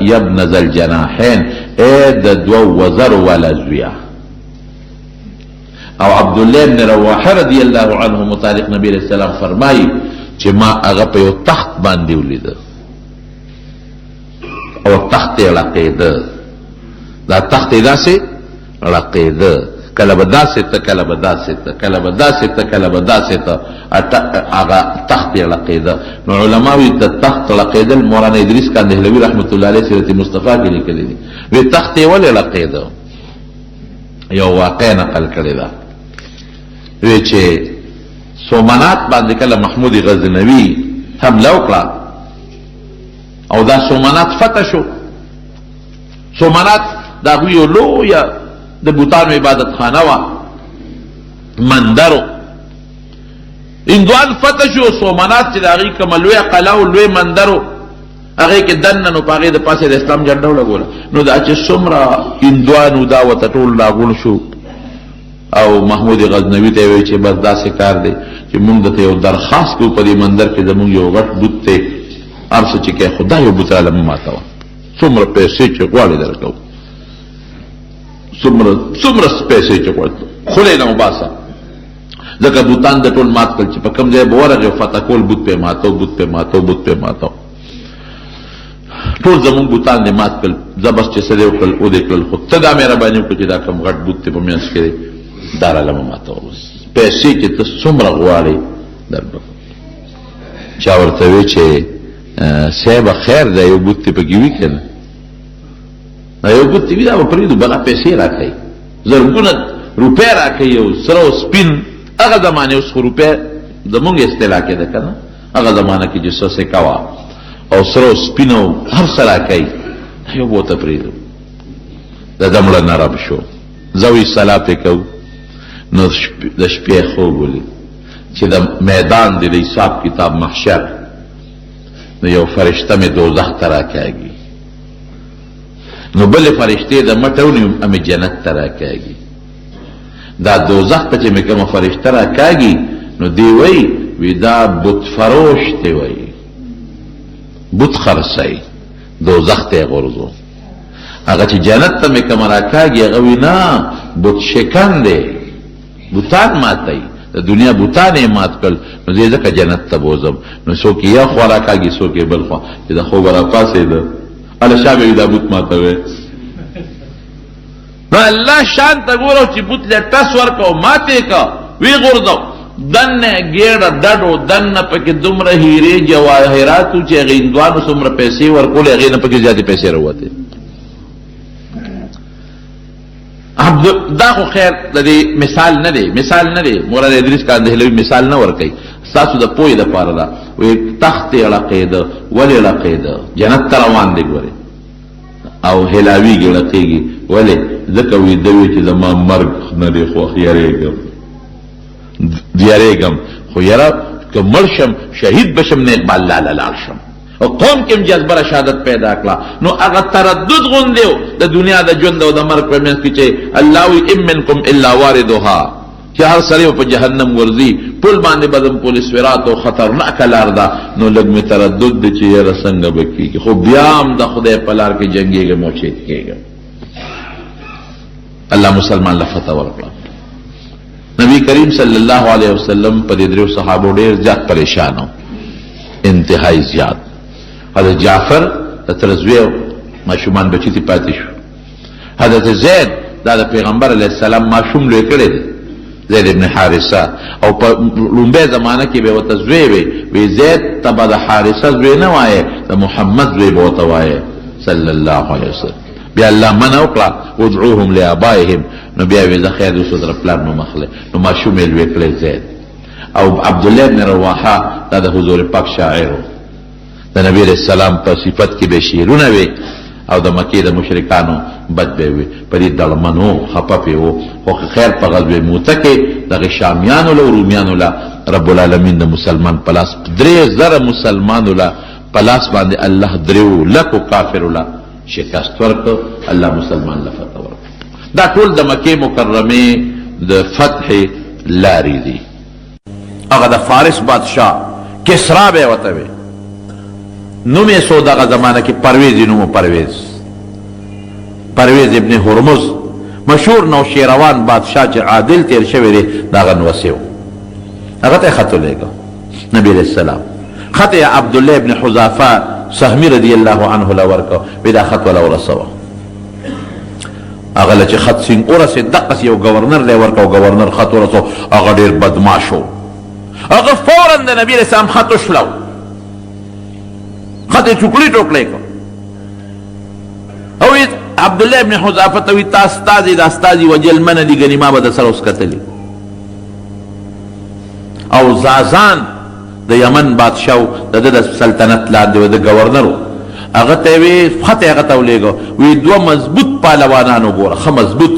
یبن ذوالجناحین، ای د دوو وزر والا زویه. او عبدالله بن رواحه رضی الله عنه متعلق نبی علیہ السلام فرمایي چې ما هغه په یو تخت باندې ولیده او تخت یې لقیده، دا تخت یې داسې لقیده، کله به داسې ته کله به داسې ته کله به داسې ته کله به داسې ته هغه تخت یې لقیده. نو علماوی د تخت لقیدل مولانا ادریس کاندهلوي رحمت الله علیه سیرت مصطفی کې لیکلی دي، وی تخت یې ولې لقیده؟ یو واقع نقل کړی ده، وی چې سومنات باندې کله محمود غزنوي حمله وکړه او دا سومنات فتح شو. سومنات دا هغوی یو لویه د بوتانو عبادت خانه وه، مندرو هندوان فتح شو. سومنات چې د هغې کومه لویه قلعه او لوی مندرو هغې کې دننه نو په هغې د پاسه د اسلام جنډه ولګوله. نو دا چې څومره هندوانو دا ورته ټول راغون شو، او محمود غزنوي ته یې وایي چې بس داسې کار دی چې مونږ درته یو درخواست کوو په دې مندر کې زمونږ یو غټ بوت دی، هر څه چې کوې خو دا یو بوت راله مه ماتوه، څومره پیسې چې غواړې درکوو، څومره پیسې چې غواړې خولې نه وباسه. ځکه بوتان د ټول مات کړل چې په کوم ځای به ورغې فتح کول بوت پې ماتو بوت پې ماتو بوت پې ماتو، ټول زمونږ بوتان دې مات کړل، زبس چې څه دې وکړل او دې کړل، خو ته دا مهرباني وکړه چې دا کوم غټ بوت دی په منځ کې دی دا راله مه ماتوه، بس پیسې چې ته څومره غواړې دربه. چا ورته وی چې صاحبه خیر دی یو بوت دې پکې وي که نه؟ یو بوت دې وي دا به پرېږدو، بله پیسې راکوي، زرګونه روپۍ راکوي، یو سره او سپین. هغه زمانې اوس خو روپۍ زمونږ اصطلاح کې ده که نه، هغه زمانه کې چې څه سکه وه او سره او سپین او هر څه راکوي، یو به ورته پرېږدو. د دمړه نرم شو، زه وی صلاح پې کوو، نو د شپې خوب ولید چې د میدان دی د حساب کتاب محشر، نو یو فرشته مې دوزخ ته راکاږي، نو بلې فرشتې د مټه ونیوم امې جنت ته راکاږي. دا دوزخ ته چې مې کومه فرشته راکاږي نو دی وی دا بت فروش دی، وی بت خرڅوي، دوزخ ته یې غورځو. هغه چې جنت ته مې کومه راکاږي هغه وی نه بت شکن دی، بوتان ماتوي، د دنیا بوتان یې مات کړل، نو زه ځکه جنت ته بوځم. نو څوک یې یو خوا راکاږي څوک یې بل خوا، چې د خوبه راپاڅېده هله شا به وي دا بوت ماتوي. نو الله شان ته ګورو چې بوت له ټس ورکو ماتې کا وی غورځو، دنه ګېډه ډډو دنه پکې دومره هیرې جواهراتو چې هغې هندوانو څومره پیسې ورکولې هغې نه پکې زیاتې پیسې راوتې. دا خو خیر د دې مثال نه دی، مولانا ادریس کاندهلوي مثال نه ورکوي، ستاسو د پوهې دپاره ده. وی تخت یې ړقېده، ولې ړقېده؟ جنت ته روان دی ګورې، او هلاویږي ړقېږي، ولې؟ ځکه ویده وي چې زما مرګ نه دی خوښ، یارېږم خو یاره که مړ شم شهید بشم نیک به الله له لاړ شم، او قوم کې جذبه شهادت پیدا کړه نو هغه تردد غوندیو د دنیا د ژوند او د مرګ په منځ کې چې الله وی ام منکم الا واردها چې هر سړی په جهنم ورځي پل باندې بدن پولیس صراط او خطرناک لار ده نو لږ می تردد دي چې یې څنګه وکړي خو بیا هم د خدای په لار کې جنگيږي موچید کېږي الله مسلمان لفظ ورکړه نبی کریم صلی الله علیه وسلم په دې درو صحابو ډېر زیات پریشانو انتهایی زیات حضرت جعفر ترزوی ماشومان بچی تی پاتې شو حضرت زید دا د پیغمبر علیه السلام ماشوم لوی کړی دی زید ابن حارثه او په لومبه زمانہ کې به وته زوی وي زید تبع د حارثه زوی نه وایي د محمد زوی به وته وایي صلی الله علیه وسلم بیا الله منع وکړه ودعوهم لآبائهم نو بیا وی زه خیر اوسه در پلان نو مخله نو ماشوم یې لوی کړی زید او عبد الله بن رواحه دا د حضور پاک شاعر د نبی علیہ السلام په صفت کې به شعرونه وي او د مکې د مشرکانو بد به وي په دې دلمنو خپه وو خو خیر په غزوه موته کې د شامیانو له رومیانو له رب العالمین د مسلمان پلاس 3000 مسلمانو له پلاس باندې الله درو لکو کافر له شکست ورک الله مسلمان له فتح ورک دا ټول د مکې مکرمه د فتح لاري دي هغه د فارس بادشاہ کسرا به وته وي نومې سو دغه زمانہ کې پرویز ابن هرمز مشهور نوشیروان بادشاہ چې عادل تیر شوی دی دغه نوسیو هغه ته خط لګو نبی علیہ السلام خط عبد الله ابن حذافه سهمی رضی الله عنه لورکو ودا خط ولا ورسو هغه چې خط سین اورسه دقه یو گورنر له ورکو گورنر خط ورسو هغه ډیر بدمعشو هغه فورا د نبی علیہ السلام خط شلو خط چکلی ټوکلی کو او عبد الله ابن حذافه ته تا استاد وجل من دي غنیما به سره اوس کتلی او زازان د یمن بادشاہ د سلطنت لاندې د گورنر هغه ته وی خط هغه ته ولېګو وی دوه مضبوط پهلوانانو ګوره خه مضبوط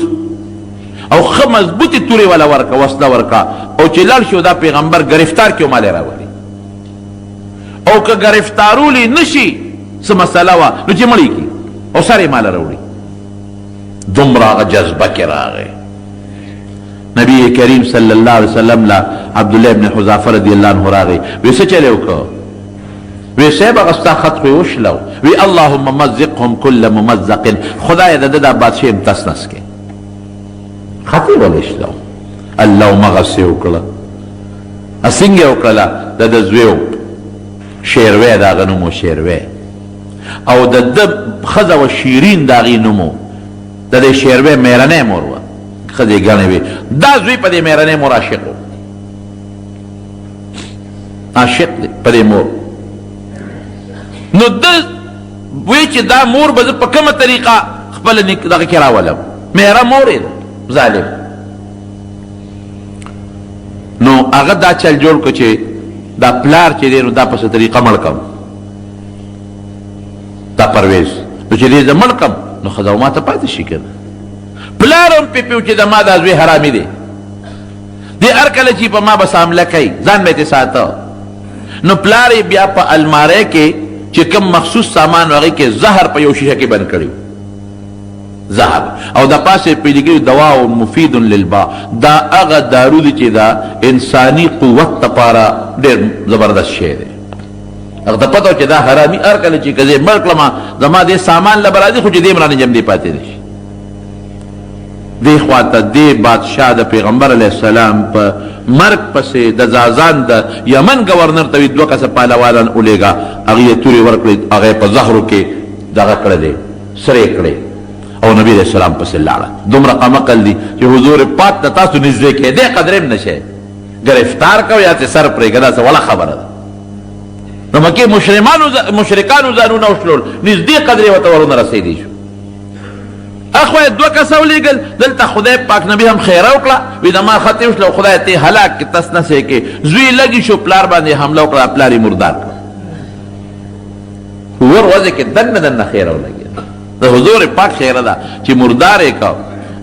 او خه مضبوطی توري ولا ورکا وسله ورکا او چې لړ شو دا پیغمبر گرفتار کیو مال راوړي او که گرفتارولی نشي څه مسله وا نو چې مړی کی او سره مال راوړي دومره جذبه کې راغی نبی کریم صلی الله علیه وسلم لا عبد الله ابن حذافه رضی الله عنه راغی وی څه چلو کو وی سه بغستا خط په وشلو وی اللهم مزقهم كل ممزق خدای د بادشاہ امتسنس کې خطی ولشلو الله مغسی وکړه اسنګ وکړه د زویو شیروی دا غنمو شیروی او د خزه و شیرین دا غنمو د شیروی میرنه موروا خزه غنه وی دا زوی په دې میرنه مور عاشقو عاشق په دې مور نو د وی چې دا مور به په کومه طریقه خپل دغه کې راولم میرا مور ظالم نو هغه دا چل جوړ کو چې دا پلار چې دی نو دا پس طریقه مړکم دا پرویز نو چې دی زه مړکم نو ښځه ما ته پاتې شي که پلار هم پیپیو چې د ما دا زوی حرامي دی دی هر کله چې په ما بس حمله کوي ځان به یې ساته نو پلار یې بیا په الماری کې چې کوم مخصوص سامان هغې کې زهر په یو شیشه کې بند کړی زهر او د پاسه پیلګي دوا او مفید للبا دا هغه دارو دي چې دا انساني قوت لپاره ډېر زبردست شی دی هغه ته پته چې دا حرامي هر کله چې کزه مړ کړم زما دې سامان لبرازي خو چې دې مرانه جمع دی پاتې دي دی خواته دی بادشاہ د پیغمبر علیه السلام په مرګ پسې د زازان د یمن گورنر ته دوه کسه پهلوانان اولېږه هغې یې تورې ورکړې هغه په زهرو کې دغه کړی دی سرې کړی او نبی علیہ السلام پس لاړه دومره قمقل دی چې حضور پاک ته تاسو نږدې کېدی قدر هم نشئ گرفتار کو یا سر پرېږه داسې وړه خبره ده نو مکې مشرکانو ځانونه وشلول نږدې قدرې ورته ورونه رسېدی شو اخوه دوه کسه ولېږل دلته خدای پاک نبي هم خیره وکړه وي د ما خطې وشله خدای ته هلاک کې تس نسې کې زوی لګي شو پلار باندې حمله وکړه پلار یې مردار کړه ور وځې کې دنه خیره ولګېده د حضور پاک خیره ده چې مردار یې کو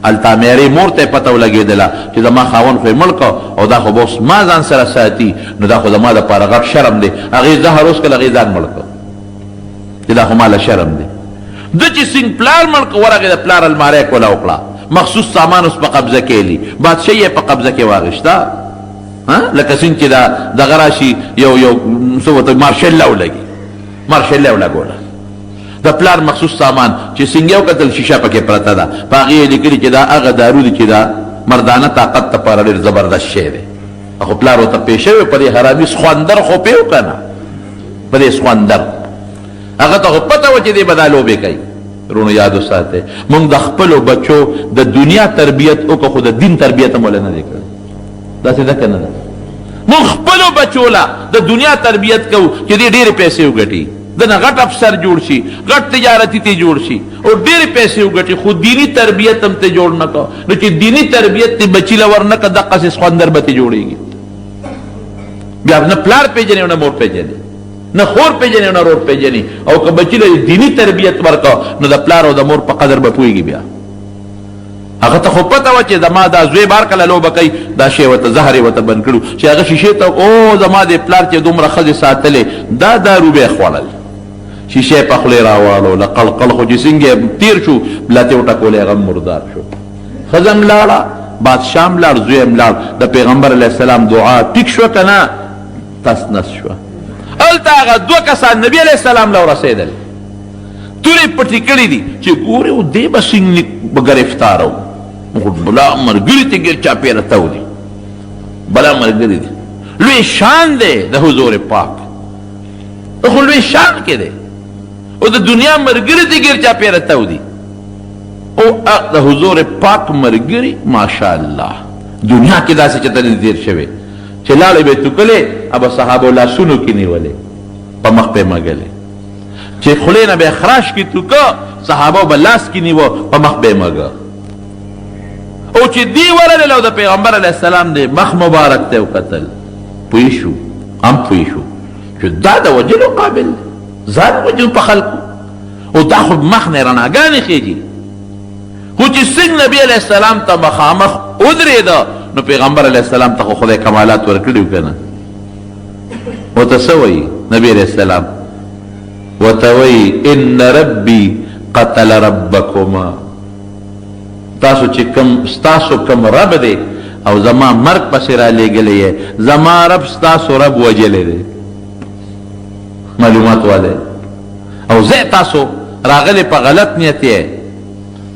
هلته میرې مور ته پته ولګېدله چې زما خاوند خو یې مړ کو او دا خو به اوس ما ځان سره ساتي نو دا خو زما دپاره غټ شرم دی هغې زهر اوس کله هغې ځان مړ کو چې دا خو ماله شرم دی. ده چې څنګه پلار مړ که ورغې د پلار الماری کوله وکړه، مخصوص سامان اوس په قبضه کېلي، بادشاه یې په قبضه کې واغېشته، لکه څنګه چې دغه راشي یو څه ورته مارشل لا ولګي، مارشل لا ولګوله د پلار مخصوص سامان چې څنګه یو کتل شیشه پکې پرته ده، په هغې یې لیکلي چې دا هغه دارو دي چې دا مردانه طاقت لپاره ډېر زبردست شی دی. خو پلار ورته پېښه وي په دې حرامي سخوندر خو پې و که نه، په دې سخوندر هغه ته خو پته وه چې دی به دا لوبې کوي. رونو یاد وساتئ موږ د خپلو بچو د دنیا تربیت وکړو خو د دین تربیت هم وله نه دی کړی. داسې ده که نه ده؟ موږ خپلو بچو له د دنیا تربیت کوو چې دې ډېرې پیسې وګټي، دنه غټ افسر جوړ شي، غټ تجارتي ته جوړ شي او ډېرې پیسې وګټي، خو دینی تربیت هم ته جوړ نه کړه. نو چې دینی تربیت ته بچي له ورنه کړه دقسې سخوندر به ته جوړېږي. بیا نه پلار پېژنې او نه مور پېژنې، نه خور پېژنې او نه رور پېژنې. او که بچي له دینی تربیت ورکړه نو د پلار او د مور په قدر به پوهېږي. بیا هغه ته خو پته وه چې زما دا زوی بار کله لوبه کوي، دا شی ورته زهر یې ورته بند کړو چې هغه شیشې ته او زما د پلار چې دومره ښځې ساتلې دا دارو به یې خوړل، شیشې په خولې راواړو له قلقل خو چې څنګه تېر شو بلاتې وټکولې هغه مردار شو. ښځه هم لاړه، بادشاه هم لاړ، زوی هم لاړ. د پیغمبر علیه السلام دعا ټیک شوه که نه؟ تس نس شوه. هلته هغه دوه کسان نبي علیه السلام له ورسېدل، تورې پټې کړي دي چې ګورې و دې به څنګه به ګرفتاره و، بلا ملګري ته ګیر چاپېره تو دي، بلا ملګري دي. لوی شان دی د حضور پاک، خو لوی شان کې دی او د دنیا ملګري ته ګیر چاپېره تو دي او د حضور پاک ملګري ماشاءالله دنیا کې داسې چېرته نه تېر شوی چې لاړې به یې توکلې ابه صحابو لاسونو کې نیولې په مخ پې مږلې، چې خولې نه به یې خراش کې توکه صحابو به لاس کې نیوه په مخ به یې مږه. او چې دی ورغلل او د پیغمبر علیه السلام د مخ مبارک ته وکتل، پوه شو هم پوه شو چې دا د وجلو قابل دی، ځان وجلو په خلکو او دا خو مخ نه رڼاګانې خېږي. خو چې څنګه نبي علیه السلام ته مخامخ ودرېده نو پیغمبر علیه السلام ته خو خدای کمالات ورکړي وو که نه؟ ورته څه وایي نبي علیه السلام؟ ورته وایي ان ربي قتل ربکما، تاسو چې کم ستاسو کم رب دی او زما مرګ پسې را لېږلی یې، زما رب ستاسو رب وجلی دی. معلومات والی او زه تاسو راغلی په غلط نیت یې،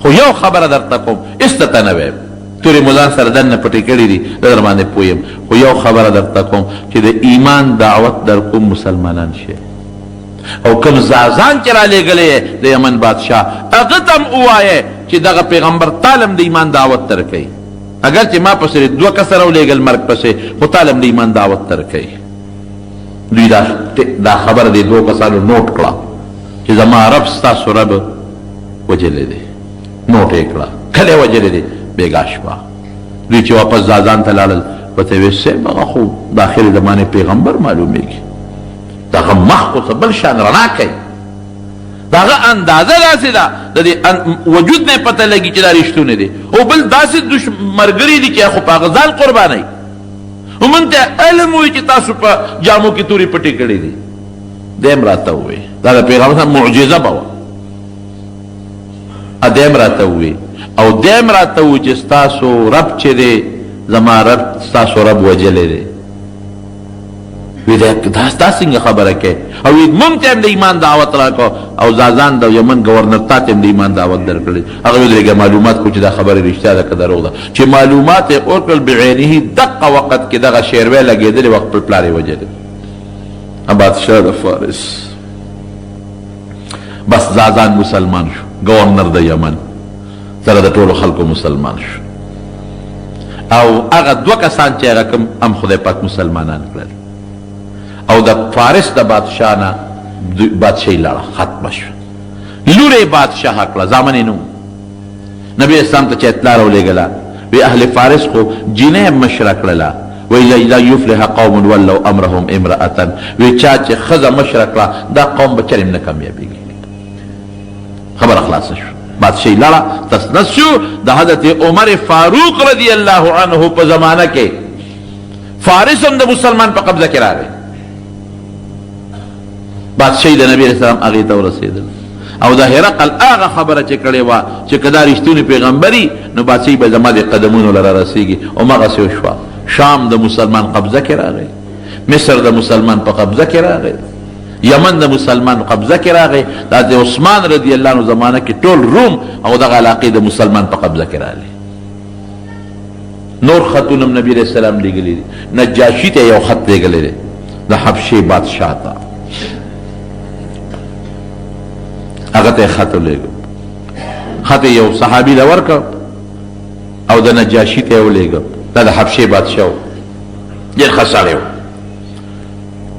خو یو خبره درته کوم، استته نه ویم، تورې ملان سره دننه پټې کړي دي زه در باندې پوه یم، خو یو خبره درته کوم چې د ایمان دعوت در کوم مسلمانان شي. او کوم زازان چې را لېږلی یې د یمن بادشاه هغه ته هم ووایې چې دغه پیغمبر تالم د ایمان دعوت درکوي، اگر چې ما پسې دوه کسه راولېږل مرګ پسې، خو تالم د ایمان دعوت درکوي. دوی دا خبره د دوه کسانو نوټ کړه چې زما رب ستاسو رب وجلی دی، نوټ یې کړه. کله یې وجلی دی؟ بېګا شپه. دوی چې واپس زازان ته لاړل ورته یې ویل صاحب هغه خو د آخرې زمانې پیغمبر معلومېږي، دغه مخ خو څه بل شان رڼا کوي، دغه اندازه داسې ده د دې وجود نه پته لګي چې دا رښتونه دي، او بل داسې ملګري دي چې خو په هغه ځان قربانوي. او موږ ته علم وایي چې تاسو په جامو کې تورې پټې کړې دي. دیم راته ووایي دا د پیغمبر صاحب معجزه به وه، دیم راته ووایي او دیم راته ووایي چې ستاسو رب چې دی زما رب ستاسو رب وجلی دی. دا څنګه خبره کوي؟ او موږ ته هم د ایمان دعوت راکړه او زازان د یمن گورنر تا ته هم د ایمان دعوت درکړی. هغه ودرېږه معلومات کړو چې دا خبره رښتیا ده که دروغ ده. چې معلومات یې ورکړل بعینه دقه وخت کې دغه شیروی لګېدلې وه خپل پلار یې وجلی. بادشاه د فارس بس زازان مسلمان شو، گورنر د یمن سره د ټولو خلکو مسلمان شو. او هغه دوه کسان چې هغه کوم هم خدای پاک مسلمانان کړل. او د فارس د بادشاه نه بادشاهي لاړه ختمه شوه. لور یې بادشاه کړه، زامن یې نه و. نبي اسلام ته چې اطلاع راولېږله وی اهل فارس خو جینۍ یې مشره کړله، وی لا یفلح قوم ولوا امرهم امرأة، وی چا چې ښځه مشره کړه دا قوم به چرې نه کامیابېږي. خبره خلاصه شوه، بادشاهي لاړه، تسنس شو. د حضرت عمر فاروق رضی الله عنه په زمانه کې فارس هم د مسلمان په قبضه کې راغی. بادشاہی د نبی علیہ السلام هغې ته ورسېدل او د هرقل هغه خبره چې کړې وه چې که دا رښتونی پیغمبري نو بادشاهي به زما د قدمونو له رارسېږي همغسې وشوه. شام د مسلمان قبضه کې راغی، مصر د مسلمان په قبضه کې راغی، یمن د مسلمان قبضه کې راغی. دا د عثمان رضی الله عنه زمانه کې ټول روم او دغه علاقې د مسلمان په قبضه کې راغلی. نور خطونه نبی علیہ السلام لېږلي دي. نجاشي ته یو خط لېږلی دی د حبشې بادشاه ته، هغه ته یې خط ولېږه. خط یو صحابي له ورکړ او د نجاشي ته یې ولېږه. دا د حبشې بادشاه و، ډېر ښه سړی و.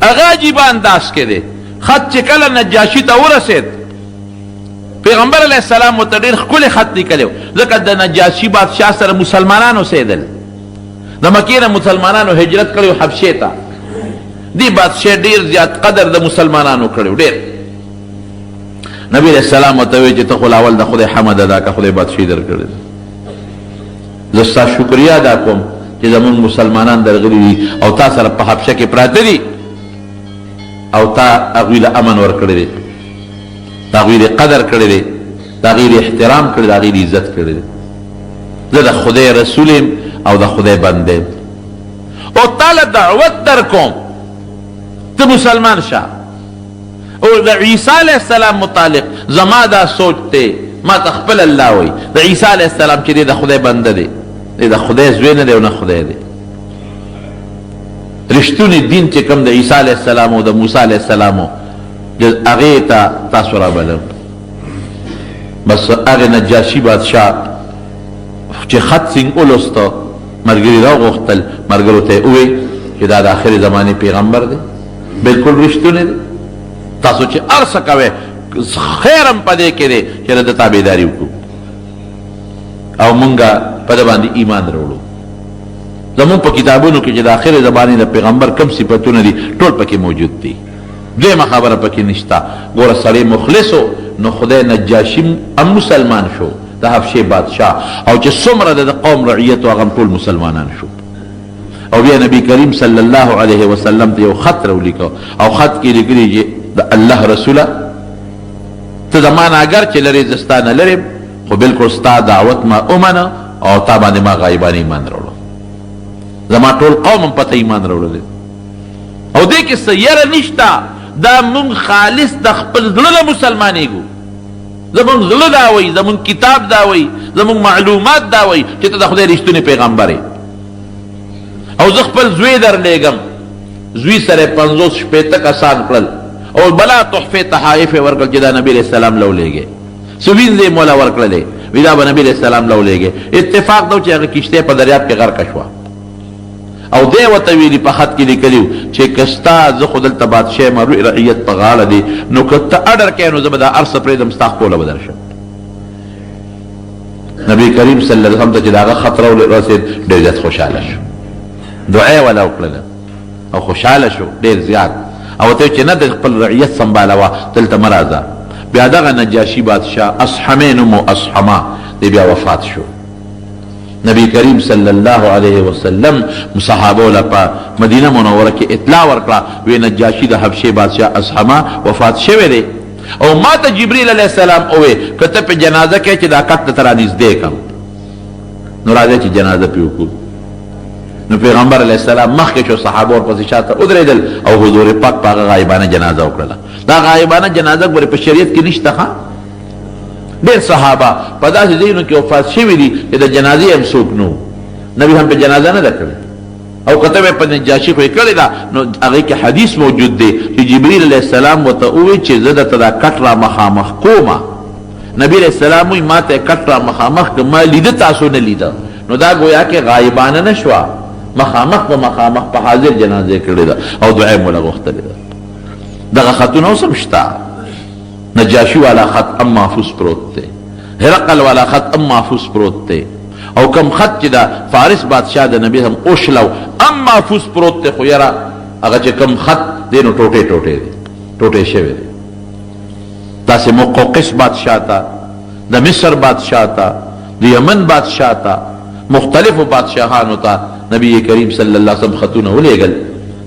هغه عجیبه انداز کې دی. خط چې کله نجاشي ته ورسېد پیغمبر علیه السلام ورته ډېر ښکلی خط لیکلی و، ځکه د نجاشي بادشاه سره مسلمانان اوسېدل، د مکې نه مسلمانانو هجرت کړی و حبشې ته. دې بادشاه ډېر زیات قدر د مسلمانانو کړی و، ډېر. نبی علیہ السلام ورته وویل چې ته خو اول د خدای حمد ادا که خدای بادشاهي درکړې ده. زه ستا شکریا ادا کوم چې زمونږ مسلمانان درغلي دي او تا سره په حبشه کې پراته دي او تا هغوی له امن ورکړی دی، د هغوی د قدر کړی دی، د هغوی د احترام کړی دی، د هغوی د عزت کړی دی. زه د خدای رسول یم او د خدای بنده یم او تا له دعوت در کوم ته مسلمان شه. او د عیسی علیہ السلام متعلق زما دا سوچ دی، ما ته خپل الله وایي د عیسی علیہ السلام چې دی د خدای بنده دی، دی د خدای زوی نه دی او نه خدای دی. رښتونی دین چې کوم د عیسی علیہ السلام او د موسی علیہ السلام هغې ته تاسو رابلم. بس هغې نجاشي بادشاه چې خط سینګ ولوسته ملګري راوغوښتل، ملګرو ته یې وویل چې دا د آخرې زمانې پیغمبر دی، بلکل رښتونی دی. تاسو چې هر څه کوئ خیر هم په دې کې دی چې د تابعداري وکړو او مونږ په ده باندې ایمان راوړو. زمونږ په کتابونو کې چې د آخرې زمانې د پیغمبر کم صفتونه دي ټول پکې موجود دي. دویمه خبره پکې نشته. ګوره سړی مخلص و نو خدای نجاشي هم مسلمان شو، د حبشې بادشاه، او چې څومره د قوم رعیت و هغه ټول مسلمانان شو. او بیا نبی کریم صلی الله علیه وسلم ته یو خط راولیکه او خط کې لیکلي چې د الله رسوله ته زما نه اگر چې لرې زه ستا نه لرې خو بلکل ستا دعوت ما ومنه او تا باندې ما غایبانه ایمان راوړه. زما ټول قوم هم پته ایمان راوړلی او دې کې څه یره نشته. دا مونږ خالص د خپل زړه نه مسلمانېږو. زمونږ زړه دا وایي، زمونږ کتاب دا وایي، زمونږ معلومات دا وایي چې ته د خدای رښتونی پیغمبر یې. او زه خپل زوی درلېږم، زوی سره 50 شپېته کسان کړل او بلا تحفې تحایف یې ورکړل چې دا نبي علیہ السلام له ولېږې. څه وینځې یې موله ورکړلې، وی دا به نبي علیہ السلام له ولېږې. اتفاق دا و چې هغه کښتۍ په دریاب کې غرقه شوه او دی ورته ویلي په خط کې لیکلي و چې که ستا زه خو دلته بادشاه یم رعیت په غاړه دی نو که ته اډر کوې نو زه به دا هر څه پرېږدم ستا خوله به درشم. نبي کریم صلی الله علیه وسلم ته چې د هغه خط راورسېد ډېر زیات خوشحاله شو، دعا یې وله وکړله او خوشحاله شو ډېر زیات. او ته چې نه د خپل رعیت سنبالوه دلته مه راځه. بیا دغه نجاشي بادشاه اصحمې نوم و اصحما دی بیا وفات شو. نبی کریم صلی الله علیه وسلم صحابو له په مدینه منوره کې اطلاع ورکړه، وی نجاشي د حبشې بادشاه اصحما وفات شوی دی او ما ته جبریل علیه السلام ووی که ته په جنازه کې چې دا کټ درته رانږدې کړم نو راځئ چې جنازه پرې وکړو. نو پیغمبر علیہ السلام مخکې شو، صحابه ورپسې شاته ودرېدل او حضور پاک په هغه غایبانه جنازه وکړله. دا غایبانه جنازه ګورې په شریعت کې نشته. ښه ډېر صحابه په داسې ځایونو کې وفات شوي دي چې د جنازې هم څوک نه و، نبي هم په جنازه نه ده کړې او که ته به په نجاشي خو یې کړې ده نو هغې کې حدیث موجود دی چې جبریل علیه السلام ورته وویل چې زه درته دا کټ را مخامخ کومه. نبي علیه السلام وایي ما ته یې کټ را مخامخ که ما لیده تاسو نه لیده نو دا گویا کې غایبانه نه شوه، مخامخ په مخامخ په حاضر جنازه کړې ده او دعا یې موله غوښتلې ده. دغه خطونه اوس هم شته. نجاشي والا خط ام محفوظ پروت دی، هرقل والا خط ام محفوظ پروت دی او کم خط چې دا فارس بادشاه د نبی هم اوشلو ام محفوظ پروت دی. خو یاره هغه چې کم خط دی نو ټوټې ټوټې دی، ټوټې شوی دی. داسې مقوقس بادشاه ته، د مصر بادشاه ته، د یمن بادشاه ته، مختلفو بادشاهانو ته نبی کریم صلی الله علیه وسلم خطونه ولېږل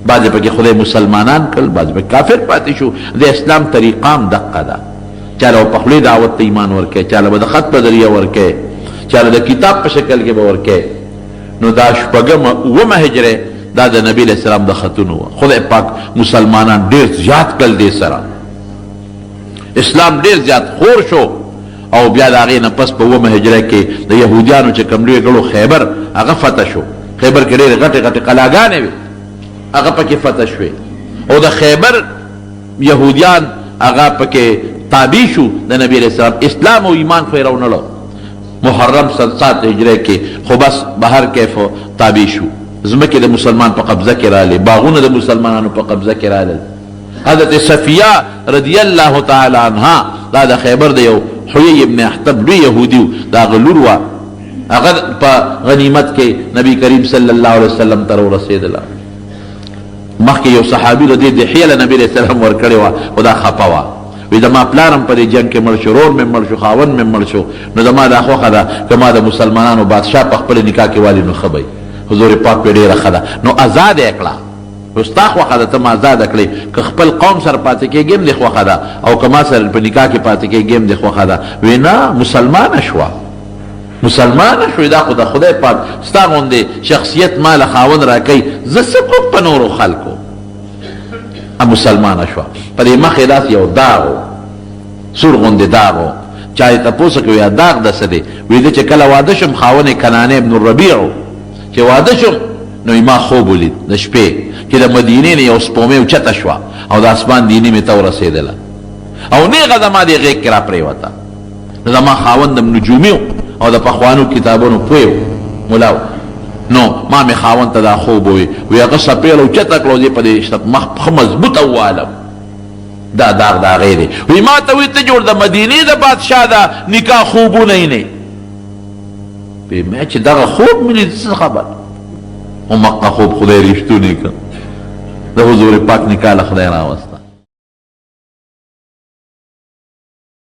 بعضې پکې خدای مسلمانان کړل، بعضې پکې کافر پاتې شو. د اسلام طریقام دقه ده، چاله په خولې دعوت ته ایمان ورکوي، چاله به د خط په ذریعه ورکوي، چاله د کتاب په شکل کې به ورکوي. نو دا شپږمه اومه هجره دا د نبی علیہ السلام د خطونو وه. خدای پاک مسلمانان ډېر زیات کړل دې سره، اسلام ډېر زیات خور شو. او بیا د هغې نه پس په اومه هجره کې د یهودیانو چې کوم لوی ګړو خیبر هغه فتح شو. خیبر کې ډېرې غټې غټې قلاګانې وې، هغه پکې فتح شوې. او د خیبر یهودیان هغه پکې تابع شو د نبی علیہ السلام. اسلام او ایمان خو یې راونړو محرم 7 هجره کې، خو بس بهر کیف تابع شو. ځمکې د مسلمان په قبضه کې راغلې، باغونه د مسلمانانو په قبضه کې راغلل. حضرت صفیه رضی الله تعالی عنها دا د خیبر د یو حیی ابن احتب لوی یهودي و، د هغه لور وه، هغه په غنیمت کې نبی کریم صلی الله علیه وسلم ته ورسېدله. مخکې یو صحابي د دې دحیه له نبی علیه السلام ورکړې وه، خو دا خفه وه. وی زما پلارم په دې جنګ کې مړ شو، رور مې مړ شو، خاوند مې مړ شو، نو زما دا خوښه ده که ما د مسلمانانو بادشاه په خپل نکاح کې والي نو ښه به حضور پاک پې ډېره ښه ده. نو ازاد یې کړه، نو ستا خوښه ده ته م ازاده کړې، که خپل قوم سره پاتې کېږي هم دې خوښه ده، او که ما سره په نکاح کې پاتې کېږي هم دې خوښه ده. وی نه، مسلمانه شوه، مسلمانه شوې. دا خو د خدای پاک ستا غوندې شخصیت ما له خاوند راکوي، زه څه کوم په نورو خلکو. مسلمانه شوه. په دې مخې داسې یو داغ و، سور غوندې داغ و. چا یې تپوس وکړ یا داغ د څه دی؟ وی ده چې کله واده شم خاوند یې کنانه ابن الربیع و، چې واده شم نو ما خوب ولید د شپې چې د مدینې نه یو سپومۍ اوچته شوه او د اسمان دیني مې ته ورسېدله، او نیغه زما دې غېږ کې را پرېوته. نو زما خاوند هم نجومي و او د پخوانو کتابونو پوه و، ملا و. نو ما مې خاوند ته دا خوب ووی، وی هغه څپېړه اوچته کړه او زه په دې مخ ښه مضبوطه ووالم. دا داغ د هغې دی. وی ما ته وی ته جوړ د مدینې د بادشاه د نکاح خوبونه یې نه وی ما چې دغه خوب مې لید څه خبر. او مقه خوب خدای رښتونی کړ، د حضور پاک نکاح له خدای راوسته.